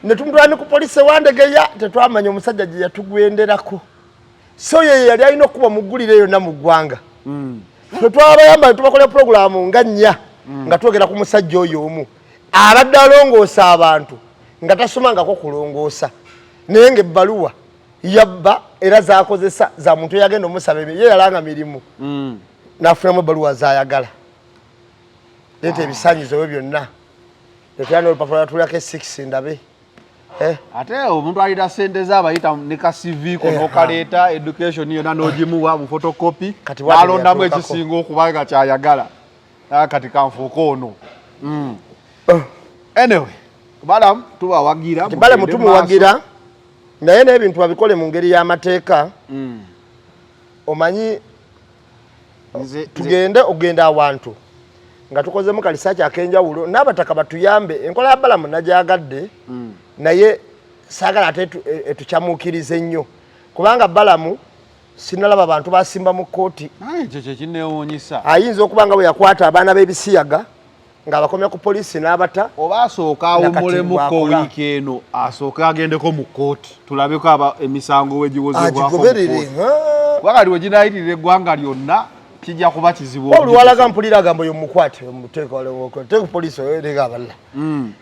Speaker 1: ne tumutwala ku poliisi ewandegeya tetwamanya omusajja gye yatugwenderako so ye yali alina okuba muggulire yonna mu ggwanga tetwabayamba ne tubakolera puroguramu nga 4 nga twogera ku musajja oyo omu abadde alongoosa abantu nga tasomangako kulongoosa naye ng'ebbaluwa yabba era zakozesa za muntu eyagenda omusaba ye yalanga mirimu n'afunamu ebbaluwa zayagala leeta ebisaanyizo bwe byonna tetuyana olupapula tulako 6 ndabe
Speaker 2: ate omuntu alina sente z'abayita ne ka CV ko n'okaleeta education yonna n'ogimuwa mu photocopy n'alondamu ekisinga okuba nga kyayagala kati kanfuuka ono anyway Balamu tubawagira
Speaker 1: Balamu tumuwagira naye n'ebintu babikole mu ngeri y'amateeka omanyi tugende ogenda awantu nga tukozemu kalisaaki ak'enjawulo n'abataka batuyambe enkola ya Balamu nagyagadde naye saagala ate etukyamuukirize ennyo kubanga Balamu sinalaba abantu basimba mu kkooti
Speaker 2: ekyo kye kinneewuunyisa
Speaker 1: ayinza okuba nga bwe yakwata abaana b'ebisiyaga ng'abakomya ku poliisi n'abata
Speaker 2: oba asooka awummulemuko wiiki eno asooke agendeko mu kkooti tulabeko emisango we giwozebwako wakati we ginayitirira eggwanga lyonna kijja kuba kizibu
Speaker 1: oluwalaga mpulira agamba oyo mukwate teku poliisi oyolega abalala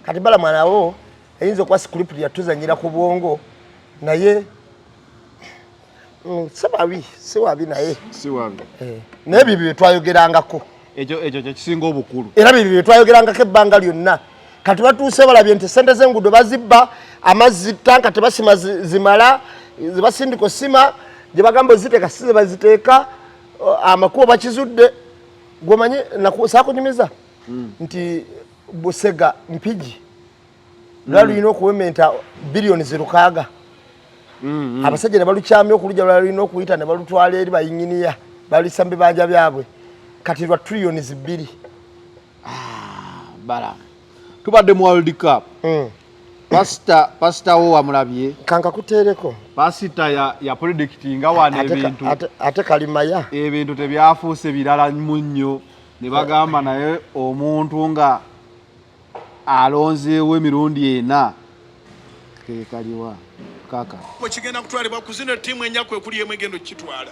Speaker 1: kati Balamu nawo eyinza okuba script yatuzanyira ku bwongo naye si wabi naye naye bibyo bye twayogerangako
Speaker 2: ekyo kisinga obukulu
Speaker 1: era bibyo bye twayogerangako ebbanga lyonna kati batuuse balabye nti sente z'enguudo bazibba amazzi tanka tebasima zimala zibasindika osima gye bagamba oziteeka si baziteeka amakubo bakizudde gwomanyi saakunyumiza nti Busega Mpigi lwaluyina okuwementa biliyoni 6 abasajja ne balukyamya okulujja balina okuyita ne balutwala eri bayinyiniya balisa mu bibanja byabwe kati lwa trillions 2
Speaker 2: bala tubadde mu World Cup pastor wo wamulabye
Speaker 1: kanka kuteereko
Speaker 2: pastor ya predictinga wane ebintu
Speaker 1: ate kalimaya
Speaker 2: ebintu tebyafuuse birala munnyo ne bagamba naye omuntu nga alonzeewo emirundi 4 kekaliwa kaka
Speaker 5: kigenda kutwalibwa ku zino ttiimu ennya kwe kuli emu egenda okukitwala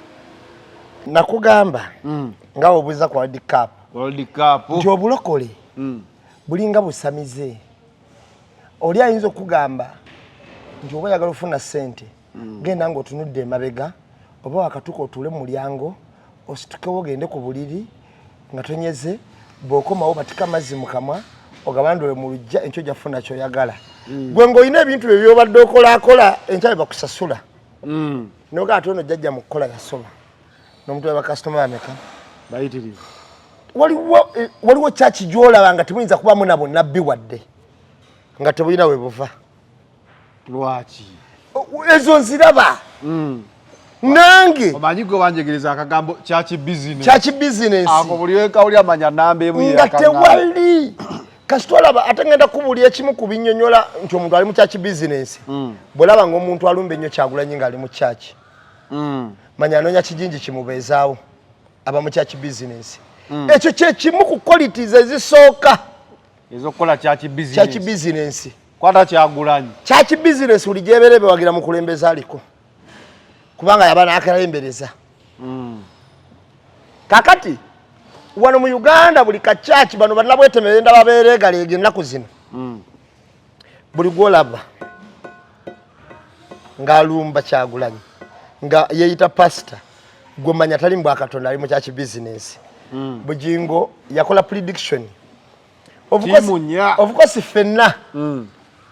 Speaker 1: nakugamba nga obuuza ku World Cup nti obulokole bulinga busamize oli ayinza okugamba nti oba oyagala ofuna ssente genda ng'otunudde emabega oba wakatuka otuule mu mulyango ositukewo ogende ku buliri nga tonyeze bw'okomawo batika amazzi mu kamwa ogabandule mu lujja enkyo gyafuna kyoyagala gwe ng'olina ebintu bye byobadde okolaakola enkya bye bakusasula noga ate ono jjajja mu kukola yasoba n'omuntu bakasitoma bameka
Speaker 2: bayitirivu
Speaker 1: waliwo kyaki gy'olaba nga temuyinza kubaamu nabo nabbi wadde nga tebulina we buva
Speaker 2: lwaki
Speaker 1: ezo nziraba nange
Speaker 2: omanyi gwe banjegereza akagambo kyaki
Speaker 1: bizinesi
Speaker 2: ako buli wekawuli amanya namba emu
Speaker 1: nga tewali kasitolaba ate ngenda kubuli ekimu ku binnyonnyola nti omuntu ali mu kyaki bizinesi bw'olaba ng'omuntu alumba ennyo Kyagulanyi ng'ali mu kyaki manya anoonya kijinji kimubeezaawo aba mu kyaki bizinesi ekyo kyekimu ku qualities ezisooka
Speaker 2: ezokukola kyaki
Speaker 1: bizinesi
Speaker 2: kwata Kyagulanyi
Speaker 1: kyaki bizinesi buli gyebeere bewagira mu kulembeza aliko kubanga yaba n'akalembereza kakati wano mu Uganda buli kakyaki bano bannabwetemere ndaba beereegaleega ennaku zino buli gwolaba ng'alumba Kyagulanyi nga yeeyita pasita gwemanya tali mbwa Katonda ali mu kyaki bizinesi Bugingo yakola prediction of course fenna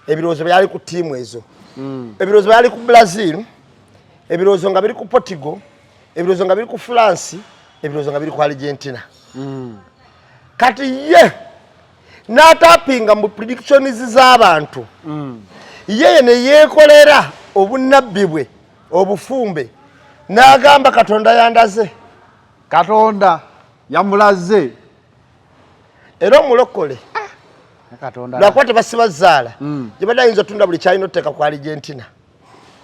Speaker 1: ebirowoozo byali ku ttiimu ezo ebirowoozo byali ku Brazil ebirowoozo nga biri ku Portugal ebirowoozo nga biri ku France ebirowoozo nga biri ku Argentina kati ye n'atapinga mu predictions z'abantu yeye ne yeekolera obunnabbi bwe obufumbe n'agamba Katonda yandaze
Speaker 2: Katonda yamulaze
Speaker 1: era omulokole
Speaker 2: Katonda
Speaker 1: lwakuba tebasiba zzaala gye badde ayinza otunda buli kyalina otteeka ku Argentina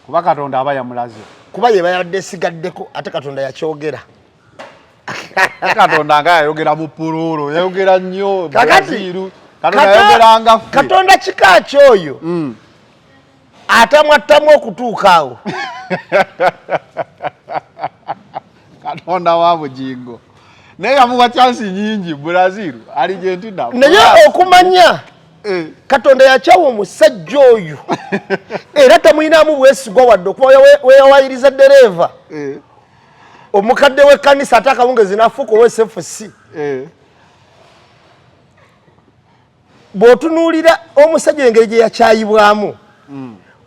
Speaker 2: kuba Katonda aba yamulaze
Speaker 1: kuba ye bayadde esigaddeko ate Katonda yakyogera
Speaker 2: Katonda nga yayogera mu pululu yayogera nnyo
Speaker 1: kakati
Speaker 2: Katonda
Speaker 1: kika kyoyo atamwattamu okutuuka awo
Speaker 2: Katonda wa Bugingo naye yamuwa chance nyingi Brazil Argentina
Speaker 1: naye okumanya Katonda yakyawa omusajja oyo era tamuyinaamu bwesigwa wadde okuba weyawayiriza dereva omukadde w'ekkanisa ate akawungezi n'afuuka ow'SFC bw'otunuulira omusajja engeri gye yakyayibwamu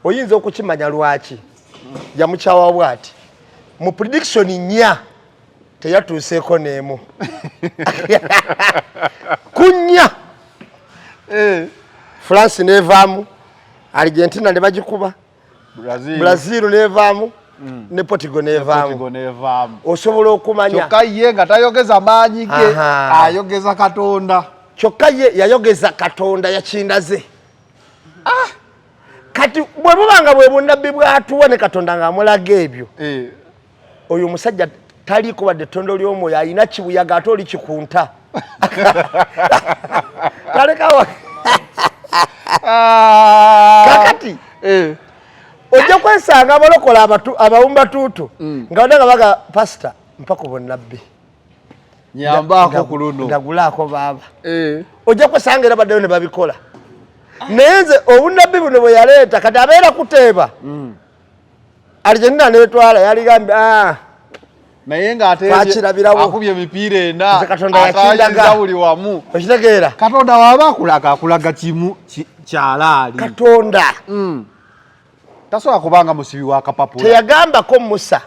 Speaker 1: oyinza okukimanya lwaki yamukyawa bw'ati mu prediction 4 teyatuuseeko n'emu kunya France nevaamu Argentina ne bagikuba Brazil nevaamu ne Portugal nevaamu osobola okumanya
Speaker 2: kyokka ye nga tayogeza maanyi ge ayogeza Katonda
Speaker 1: kyokka ye yayogeza Katonda yakindaze kati bwe bubanga bwe bunnabbi bwatuwa ne Katonda ng'amulaga ebyo oyo omusajja taliiko wadde ettondo ly'omwoyo alina kibuyaga ate oli kikunta talekawa kakati ojja kwesanga abalokola abawumbatuutu nga badde nga baga pasita mpa ku bunnabbi
Speaker 2: nyambaako ku luno
Speaker 1: ndagulaako baaba ojja kwesanga era baddeyo ne babikola naye nze obunnabbi buno bwe yaleeta kati abeera kuteeba Argentina neetwala yaligambye
Speaker 2: naye ng'ate akubye emipiira 4 atayiza buli wamu
Speaker 1: okitegeera
Speaker 2: Katonda waaba akulaga kimu kyalaali
Speaker 1: Katonda
Speaker 2: tasobola kubanga musibi wa kapapula
Speaker 1: teyagambako Musa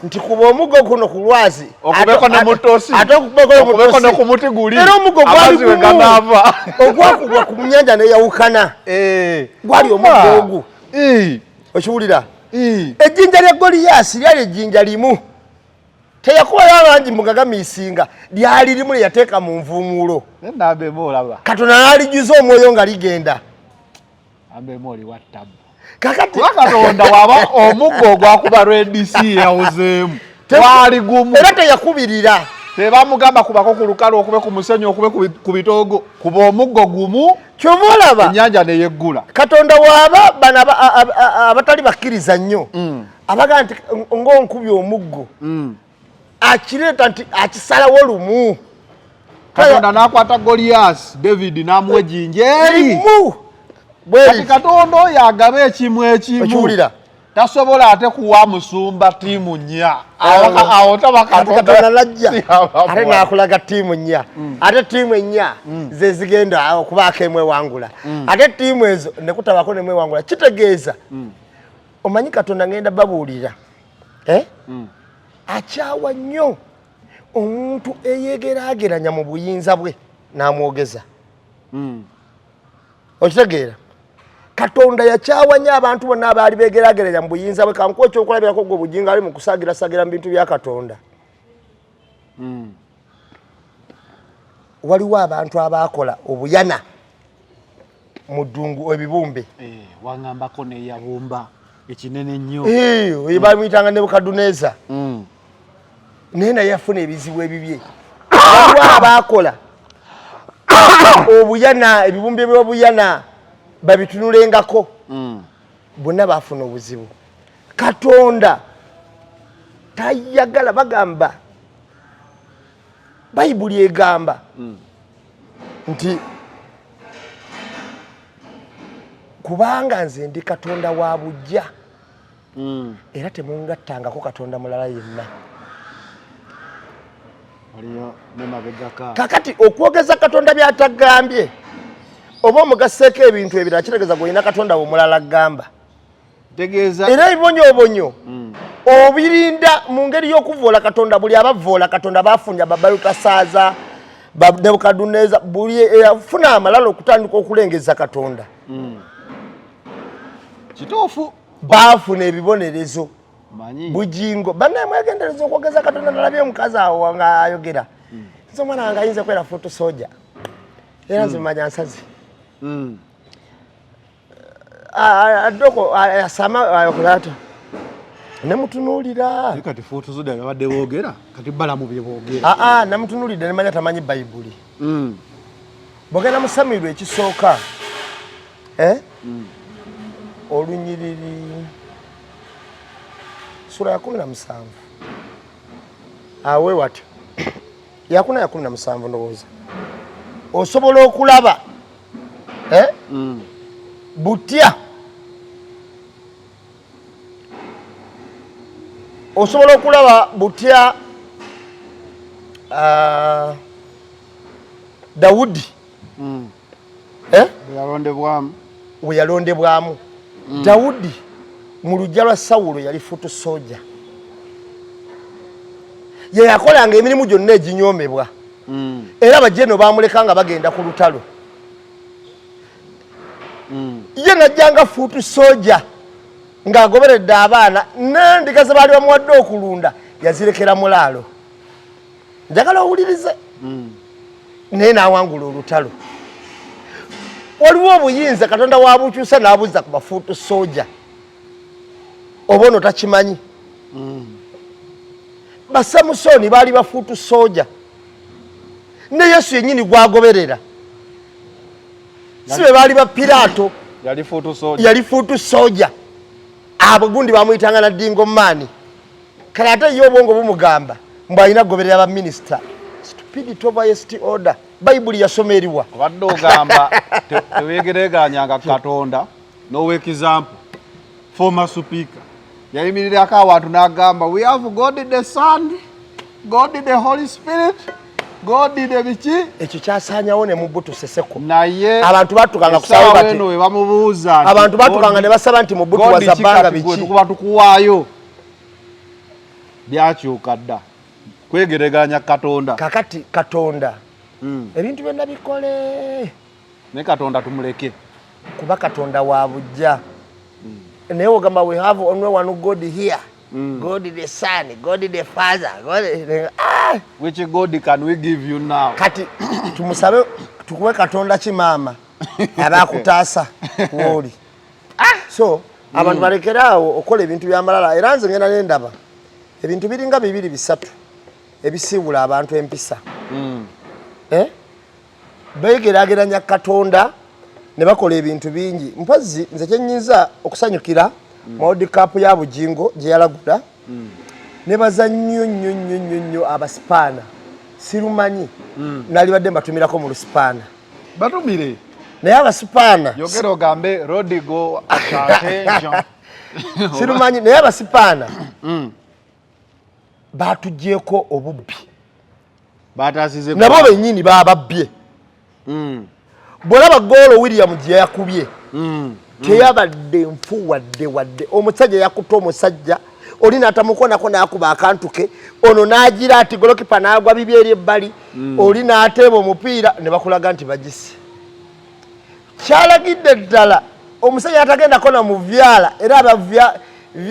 Speaker 1: nti kuba omugo guno ku lwazi
Speaker 2: okubeko ne mutosi
Speaker 1: ate okubeko
Speaker 2: ne ku muti guli
Speaker 1: era omugo gwali
Speaker 2: ganaava
Speaker 1: ogwakugwa ku nnyanja neyawukana gwali omugo ogwo okiwulira ejjinja lya Goliyasi lyali ejjinja limu teyakubayo abangi mugagamiisinga lyali limu lyeyateeka mu nvuumuulo Katonda n'alijuza omwoyo nga ligenda kakati
Speaker 2: Katonda waba omuggo ogwakuba Red Sea yawuzeemu gwali gumu
Speaker 1: era teyakubirira
Speaker 2: tebamugamba kubako ku lukalu okube ku musenyu okube ku bitoogo kuba omuggo gumu
Speaker 1: kyomulaba
Speaker 2: ennyanja neyeggula
Speaker 1: Katonda waaba bana abatali bakkiriza nnyo abaga nti ng'onkubye omuggo akireeta nti akisalawo lumu
Speaker 2: Katonda n'akwata Goliyasi David n'amuwa ejjinja eri kati Katonda oyo agaba ekimu
Speaker 1: okiwulira
Speaker 2: tasobola ate kuwa musumba ttiimu nnya awo taba
Speaker 1: Katonda najja ate n'akulaga ttiimu nnya ate ttiimu ennya ze zigenda okubaako emwewangula ate ttiimu ezo ne kutabako nemwewangula kitegeeza omanyi Katonda ngenda babuulira akyawa nnyo omuntu eyegeraageranya mu buyinza bwe n'amwogeza okitegeera Katonda yakyawa nnyo abantu bonna abaali begeraageranya mu buyinza bwe kankuwa ekyokulabirako gwe obujinga ali mu kusaagira mu bintu bya Katonda waliwo abantu abaakola obuyana mu ddungu ebibumbe
Speaker 2: waŋŋambako neyabumba ekinene nnyo
Speaker 1: oyo bamuyitanga Nebukadduneeza naye naye yafuna ebizibu ebibye waliwo abaakola obuyana ebibumbe by'obuyana babitunulengako bonna baafuna obuzibu Katonda tayagala bagamba Bayibuli egamba nti kubanga nze ndi Katonda wa bujja era temungattangako Katonda mulala yenna kakati okwogeza Katonda by'atagambye oba omugaseeko ebintu ebirala kitegeeza gwolina Katonda omulala gamba era ebibonyoobonyo obirinda mu ngeri y'okuvoola Katonda buli abavoola Katonda baafunja Babalutasaaza Nebukadduneeza buli eyafuna amalala okutandika okulengeza Katonda
Speaker 2: kituufu
Speaker 1: baafuna ebibonerezo bujingo banne mwegendereza okwogeza Katonda nalabye omukazi awo nga ayogera nze omwana wange ayinza kwera foto soja era nze manya nsazi adoko asama ayokolata nemutunuulira
Speaker 2: kati foto soja babadde boogera kati balamu bye boogera
Speaker 1: namutunuulidde nemanya tamanyi Bayibuli bogenda mu Samuel ekisooka olunyiriri sura ya 17 awe watyo yakuna ya 17 ndowooza osobola okulaba butya osobola okulaba butya Dawudi we yalondebwamu Dawudi mu lujja lwa Sawulo yali futu soja ye yakolanga emirimu gyonna eginyoomebwa era abajeno bamuleka nga bagenda ku lutalo ye najjanga futu soja ng'agoberedde abaana n'endiga ze baali bamuwadde okulunda yazirekera mulaalo njagala owulirize naye n'awangula olutalo waliwo obuyinza Katonda wabukyusa n'abuzza ku bafuutu soja oba ono takimanyi Basamusoni baali bafuutu soja ne Yesu yennyini gwagoberera si be baali ba Piraato yali fuutu soja abo gundi bamuyitanga na Dingo Maani kale ate ye obwongo bumugamba mbu alina kugoberera baminisita stupidity over highest order Bayibuli yasoma eriwa
Speaker 2: obadde ogamba teweegereganyanga Katonda nowa example former speaker yayimirirako awantu n'agamba we have God the Son, God the Holy Spirit, God the biki
Speaker 1: ekyo kyasaanyawo ne Mobutu Seseko
Speaker 2: naye
Speaker 1: abantu batukanga kusaba bati
Speaker 2: we bamubuuza
Speaker 1: abantu batukanga ne basaba nti Mobutu wazabanga biki
Speaker 2: kuba tukuwaayo byakyuka dda kwegeraganya Katonda
Speaker 1: kakati Katonda ebintu byonna bikole
Speaker 2: ne Katonda tumuleke
Speaker 1: kuba Katonda wa bujja naye ogamba we have only one God here. God the Son, God the Father, God.
Speaker 2: Which God can we give you now?
Speaker 1: Kati tumusabe tukuwe Katonda kimama abakutaasa woli. So abantu balekeraawo okola ebintu byamalala era nze ngenda nendaba ebintu biringa 2-3 ebisiibula abantu empisa. Begeraageranya Katonda ne bakola ebintu bingi. Mpozi nze kyenyiza okusanyukira World Cup ya Bujingo gye yalagula ne bazannyo nnyo abaspaana sirumanyi nali badde mbatumirako mu Luspaana
Speaker 2: batumire
Speaker 1: naye abaspaana
Speaker 2: yogero gambe Rodigo attention
Speaker 1: sirumanyi naye abaspaana batujjeeko obubbi
Speaker 2: batasize
Speaker 1: nabo bennyini bababbye. Bwolaba goolo William gye yakubye teyabadde nfu wadde omusajja yakuta omusajja oli n'atamukonako n'akuba akantu ke ono n'agira ati golokipa n'agwa bibi eri ebbali oli n'ateeba omupiira ne bakulaga nti bagise. Kyalagidde ddala omusajja atagendako na muvyala era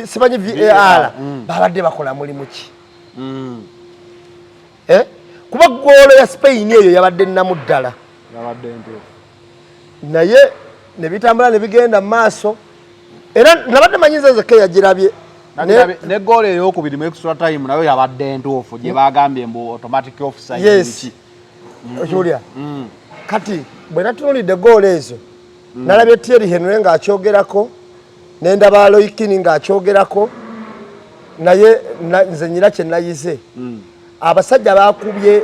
Speaker 1: simanyi VAR babadde bakola mulimu ki. Kuba goolo ya Spain eyo yabadde nnamu ddala naye ne bitambula ne bigenda mu maaso era nabadde manyiza zeke yagirabye
Speaker 2: ne goal ey'okubiri mu extra time nayo yabadde ntuufu gye bagambye mbu automatic offside.
Speaker 1: Yes. Julia. Kati bwe natunulidde goal ezo nalabye Thierry Henry ng'akyogerako n'endaba Loikini ng'akyogerako naye nze nyira kye nayize abasajja bakubye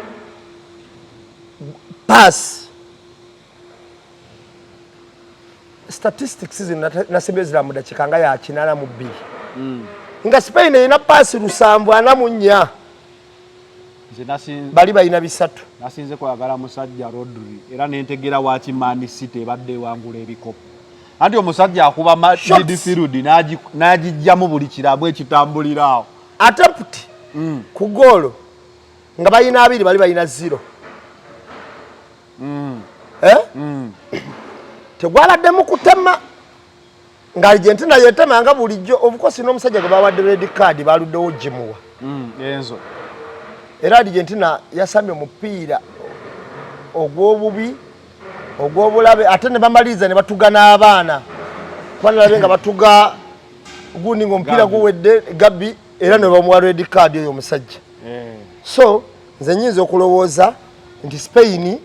Speaker 1: pass statistics nasembye zira mu dakika nga ya 82 nga Spain ina pass 744 bali balina 3.
Speaker 2: Nasinze kwagala musajja Rodri era nentegera waki Man City badde wangula ebikopo anti omusajja akuba midfield n'agijjamu buli kirabwe ekitambulirawo
Speaker 1: attempt ku goal nga balina 2 bali balina 0. Tegwaladdemu kutema nga Argentina yetema nga bulijjo obukosi n'omusajja gwe bawadde red card baluddewo jimuwa
Speaker 2: enzo
Speaker 1: era Argentina yasambye omupiira ogw'obubi ogw'obulabe ate ne bamaliza ne batuga n'abaana kwanalabe nga batuga gundi ng'omupiira guwedde Gabi era ne bamuwa red card oyo omusajja. So nze nyinza okulowooza nti Spain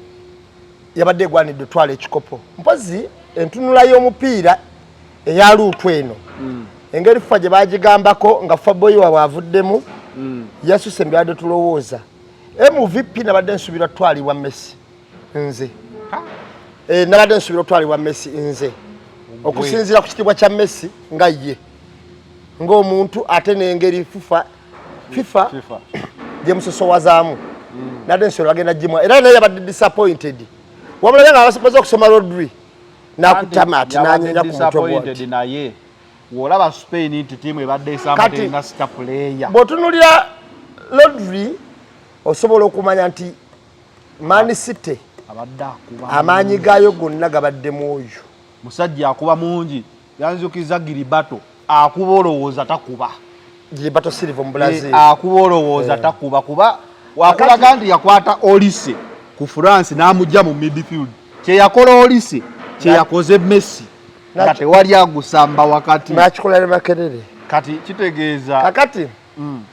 Speaker 1: yabadde egwanidde twala ekikopo mpozi entunula y'omupiira eya luutu eno engeri FIFA gye bagigambako nga Faboyi waabwe avuddemu yasuse mbyadde tulowooza MVP nabadde nsubira otwalibwa Messi nze nabadde nsubira otwalibwa Messi nze okusinziira ku kitiibwa kya Messi nga ye ng'omuntu ate n'engeri FIFA gye musosowazaamu nabadde nsubira bagenda gimwa era naye yabadde disappointed wabula nga abasoboza okusoma Rodri nakutama ati nanyenya ku mutwe
Speaker 2: naye wolaba Spain nti tiimu ebadde esamba tena star player
Speaker 1: bw'otunulira Rodri osobola okumanya nti Man City
Speaker 2: abadde akuba
Speaker 1: amaanyi gaayo gonna gabadde mu oyo
Speaker 2: musajja akuba mungi yanzukiza Giribato akuba olowooza takuba
Speaker 1: Giribato Silva mu Brazil
Speaker 2: akuba olowooza takuba kuba wakulaga nti yakwata Olise ku France n'amujja mu midfield kye yakola Olise kye yakoze Messi nga tewali agusamba wakati
Speaker 1: nakikola ne Makerere
Speaker 2: kati kitegeeza
Speaker 1: kakati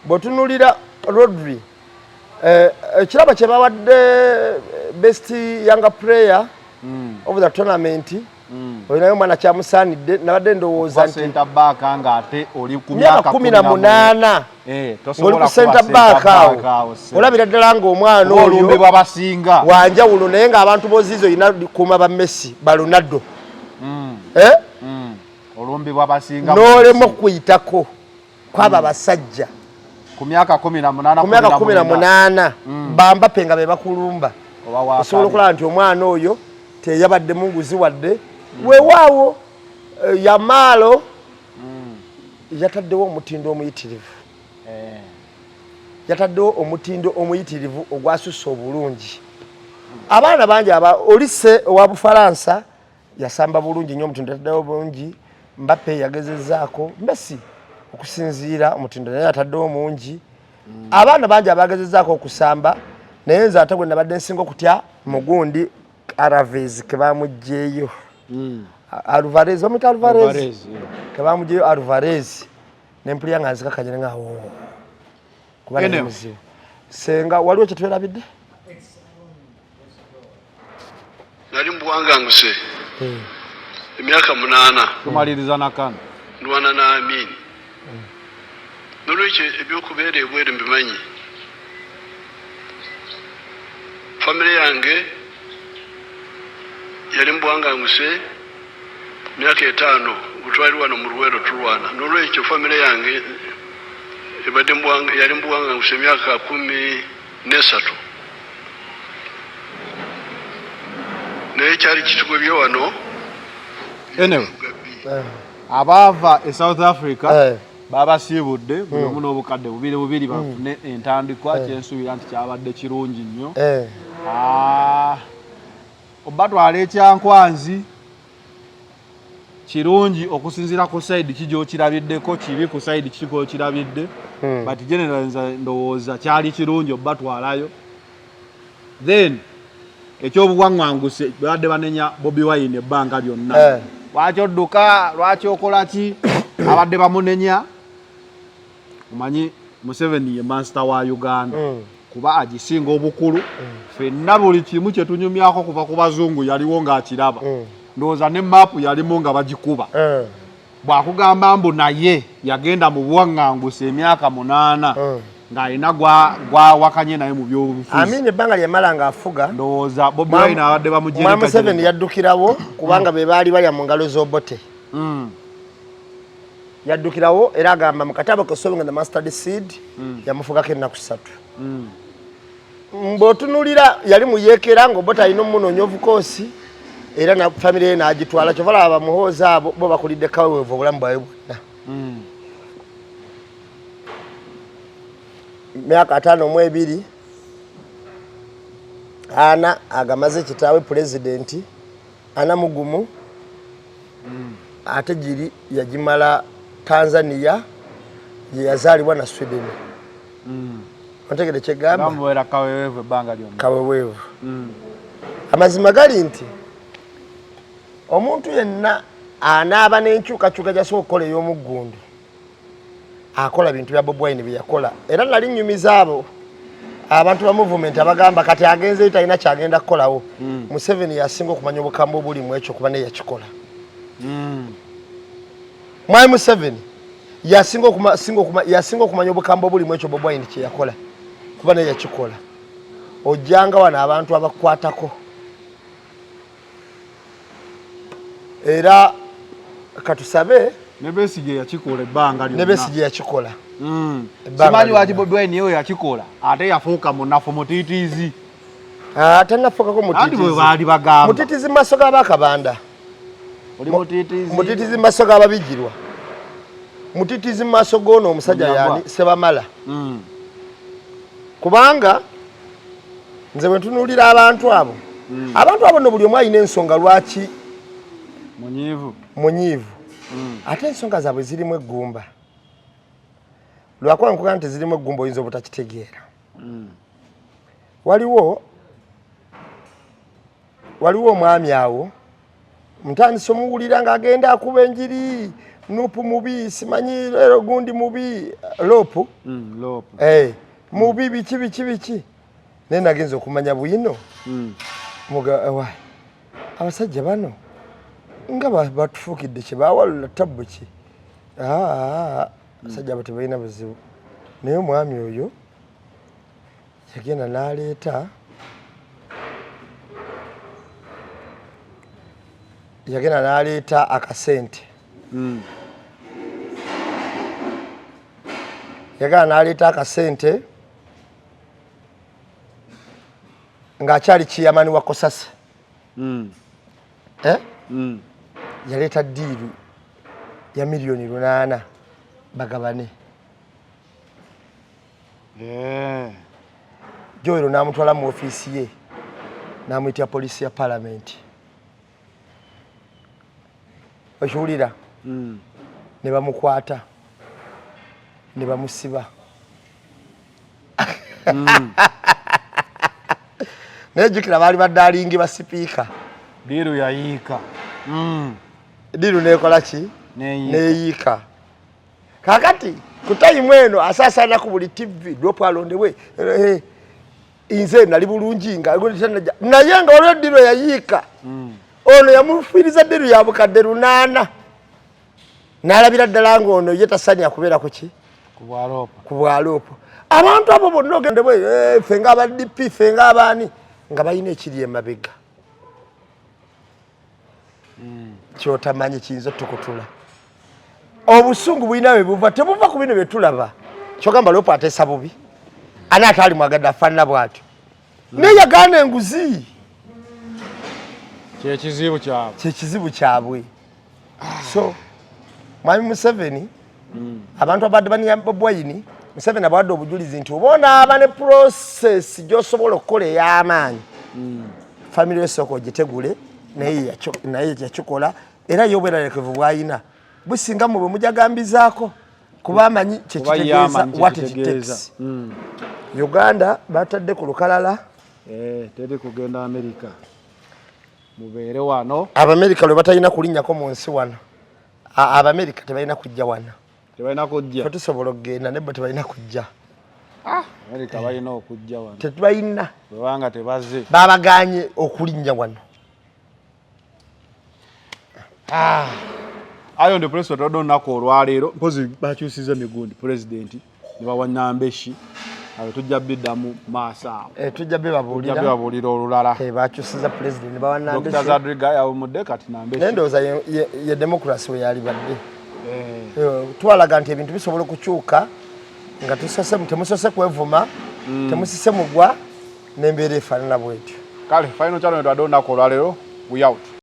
Speaker 1: bw'otunulira Rodri ekirabo kye bawadde best younger player of the tournament olinayo mwana kyamusaanidde nabadde ndowooza nti
Speaker 2: center back nga ate oli ku
Speaker 1: myaka 18 ng'oli ku center back awo olabira ddala ng'omwana oyo
Speaker 2: olumbibwa basinga
Speaker 1: wanjawulo naye ng'abantu boziizo olina kuuma ba Messi ba Ronaldo
Speaker 2: olumbibwa basinga
Speaker 1: n'olema okuyitako kwaba basajja
Speaker 2: ku myaka
Speaker 1: 18 Mbappe nga be bakulumba osobola okulaba nti omwana oyo teyabadde munguzi wadde weewaawo Yamaalo yataddewo omutindo omuyitirivu yataddewo omutindo omuyitirivu ogwasussa obulungi abaana bangi Olise owa Bufalansa yasamba bulungi nnyo omutindo yataddewo bulungi Mbappe yagezezzaako Messi okusinziira omutindo naye ataddewo mungi abaana bangi abagezezzaako okusamba naye nze ate gwe nabadde nsinga okutya mugundi Alvarez ke bamuggyeeyo Alvarez bamuyita Alvarez ke bamuggyeeyo Alvarez nempulira nga nzikakanye nga kuba ne muzibu senga waliwo kye twerabidde
Speaker 6: nali mbwanganguse emyaka 8
Speaker 2: tumaliriza nakano
Speaker 6: ndwana na Amin nolwekyo ebyokubeera ebweru mbimanyi famire yange yali mbwanganguse myaka 5 butwali wano mu Luwero tulwana nolwekyo famire yange ebadde yali mbwanganguse myaka 13 naye kyali kitugobye wano
Speaker 2: anyway abava e South Africa baba sibudde buli omu n'obukadde bubiri bafune entandikwa kyensuubira nti kyabadde kirungi nnyo obatwala ekyankwanzi kirungi okusinziira ku side kigyokirabiddeko kibi ku side kiko kirabidde but generally ndowooza kyali kirungi obatwalayo then ekyobuwangwanguse badde banenya Bobi Wine ebbanga lyonna lwaki odduka lwaki okola ki abadde bamunenya omanyi Museveni ye master wa Uganda kuba agisinga obukulu ffenna buli kimu kye tunyumyako kuva ku bazungu yaliwo ng'akiraba ndowooza ne maapu yalimu nga bagikuba bw'akugamba mbu naye yagenda mu buwaŋŋanguse emyaka 8 ng'alina gwawakanye naye mu by'obufuzi
Speaker 1: Amin ebbanga lyamala ng'afuga
Speaker 2: ndowooza Bobi Wine abadde bamujereka
Speaker 1: Museveni yaddukirawo kubanga be baali balya mu ngalo z'Obote yaddukirawo era agamba mu katabo ke Sowing the Mustard Seed yamufugako ennaku 3 mb'otunulira yali muyeekera ng'Obote alina omunoonyovu koosi era na famire ye n'agitwala kyovala abamuhooza abo bo bakulidde kaweevu obulamu bwawe bwonna myaka 52 ana agamaze kitaawe pulezidenti ana mugumu ate giri yagimala Tanzania ye yazaalibwa na Sweden ontegere kyegamba
Speaker 2: bamwera kaweevu ebbanga lyonna
Speaker 1: kaweevu amazima gali nti omuntu yenna anaaba n'enkyukakyuka gyasobola okukola ey'omuggundu akola bintu bya Bobi Wine bye yakola era nali nnyumiza abo abantu ba movement abagamba kati agenze talina kyagenda kukolawo Museveni yasinga okumanya obukambo obuli mu ekyo kuba naye yakikola Mwai Museveni yasinga okumanya obukambo obuli mu ekyo Bobi Wine kye yakola kuba naye yakikola ojjanga wano abantu abakwatako era katusabe
Speaker 2: Nebesige yakikola ebbanga lyonna
Speaker 1: Nebesige yakikola
Speaker 2: simanyi lwaki Bobi Wine yewe yakikola ate yafuuka munafu mutiitiizi
Speaker 1: ate nafuukako mutiitiizi mu maaso g'Abakabanda mutiitiizi mu maaso g'Ababijirwa mutiitiizi mu maaso g'ono omusajja yani Sebamala kubanga nze bwe ntunuulira abantu abo no buli omu alina ensonga lwaki munyiivu ate ensonga zaabwe zirimu eggumba lwakuba nkugamba nti zirimu eggumba oyinza obutakitegeera waliwo omwami awo mutandise omuwulira ng'agenda akuba enjiri nupu mubi simanyi lero gundi mubi lopu mubi biki naye nagenza okumanya bwino abasajja bano nga batufuukidde kye bawalula tabbu ki abasajja abo tebalina buzibu naye omwami oyo yagenda n'aleeta akasente ng'akyali kiyamani wa Kosasa yaleeta ddiiru ya miliyoni 8 bagabane Joero n'amutwala mu ofiisi ye n'amuyitira poliisi ya palamenti okiwulira ne bamukwata ne bamusiba nejjukira baali baddalingi ba sipiika
Speaker 2: Diru yayiika
Speaker 1: Diru nekola ki neyiika kakati kutayimu eno asaasana ku buli TV Dopo alondewe inze nali bulungi nga naye nga olwo Diru yayiika ono yamufiiriza Diru ya bukadde 8 n'alabira ddala ng'ono ye tasanya kubeera ku ki ku bwaloopo abantu abo bonna ogende bwe ffe ng'aba DP ffe ng'abaani nga balina ekiri emabega kyotamanyi kiyinza tukutula obusungu bulina bwe buva tebuva ku bino bye tulaba kyogamba Loopo ateesa bubi ani ate ali mwagadde afaanana bw'atyo naye yagaana enguzi kyekizibu kyabwe so Mwami Museveni abantu abadde banyamba Bwayini Museveni abawadde obujulizi nti obonaaba ne process gy'osobola okukola ey'amaanyi family esoko gitegule naye yakikola era y'obweralekevu bw'ayina businga mu bwe mujagambizaako kuba amanyi kyekitegeeza what it takes Uganda batadde ku lukalala
Speaker 2: teri kugenda America mubeere wano
Speaker 1: Abamerika lwe batalina kulinnyako mu nsi wano Abamerika tebalina kujja wano
Speaker 2: tebalina kujja
Speaker 1: tusobola okugenda nebba tebalina kujja
Speaker 2: America balina okujja wano
Speaker 1: tetubalina
Speaker 2: bwebanga tebaze
Speaker 1: babaganye okulinnya wano
Speaker 2: ayo ndi president odonako olwaleero mpozi bakyusiza migundi president ne bawa Nambeshi abo tujja biddamu maaso awo
Speaker 1: tujja bebabuulira
Speaker 2: olulala
Speaker 1: bakyusiza president ne bawa Nambeshi
Speaker 2: Dr. Zadriga yawo mudde kati Nambeshi
Speaker 1: ndowooza ye democracy we yali badde twalaga nti ebintu bisobola okukyuka nga temusose kwevuma temusise mugwa n'embeera efaanana bwetyo
Speaker 2: kale final channel twadonako olwaleero we out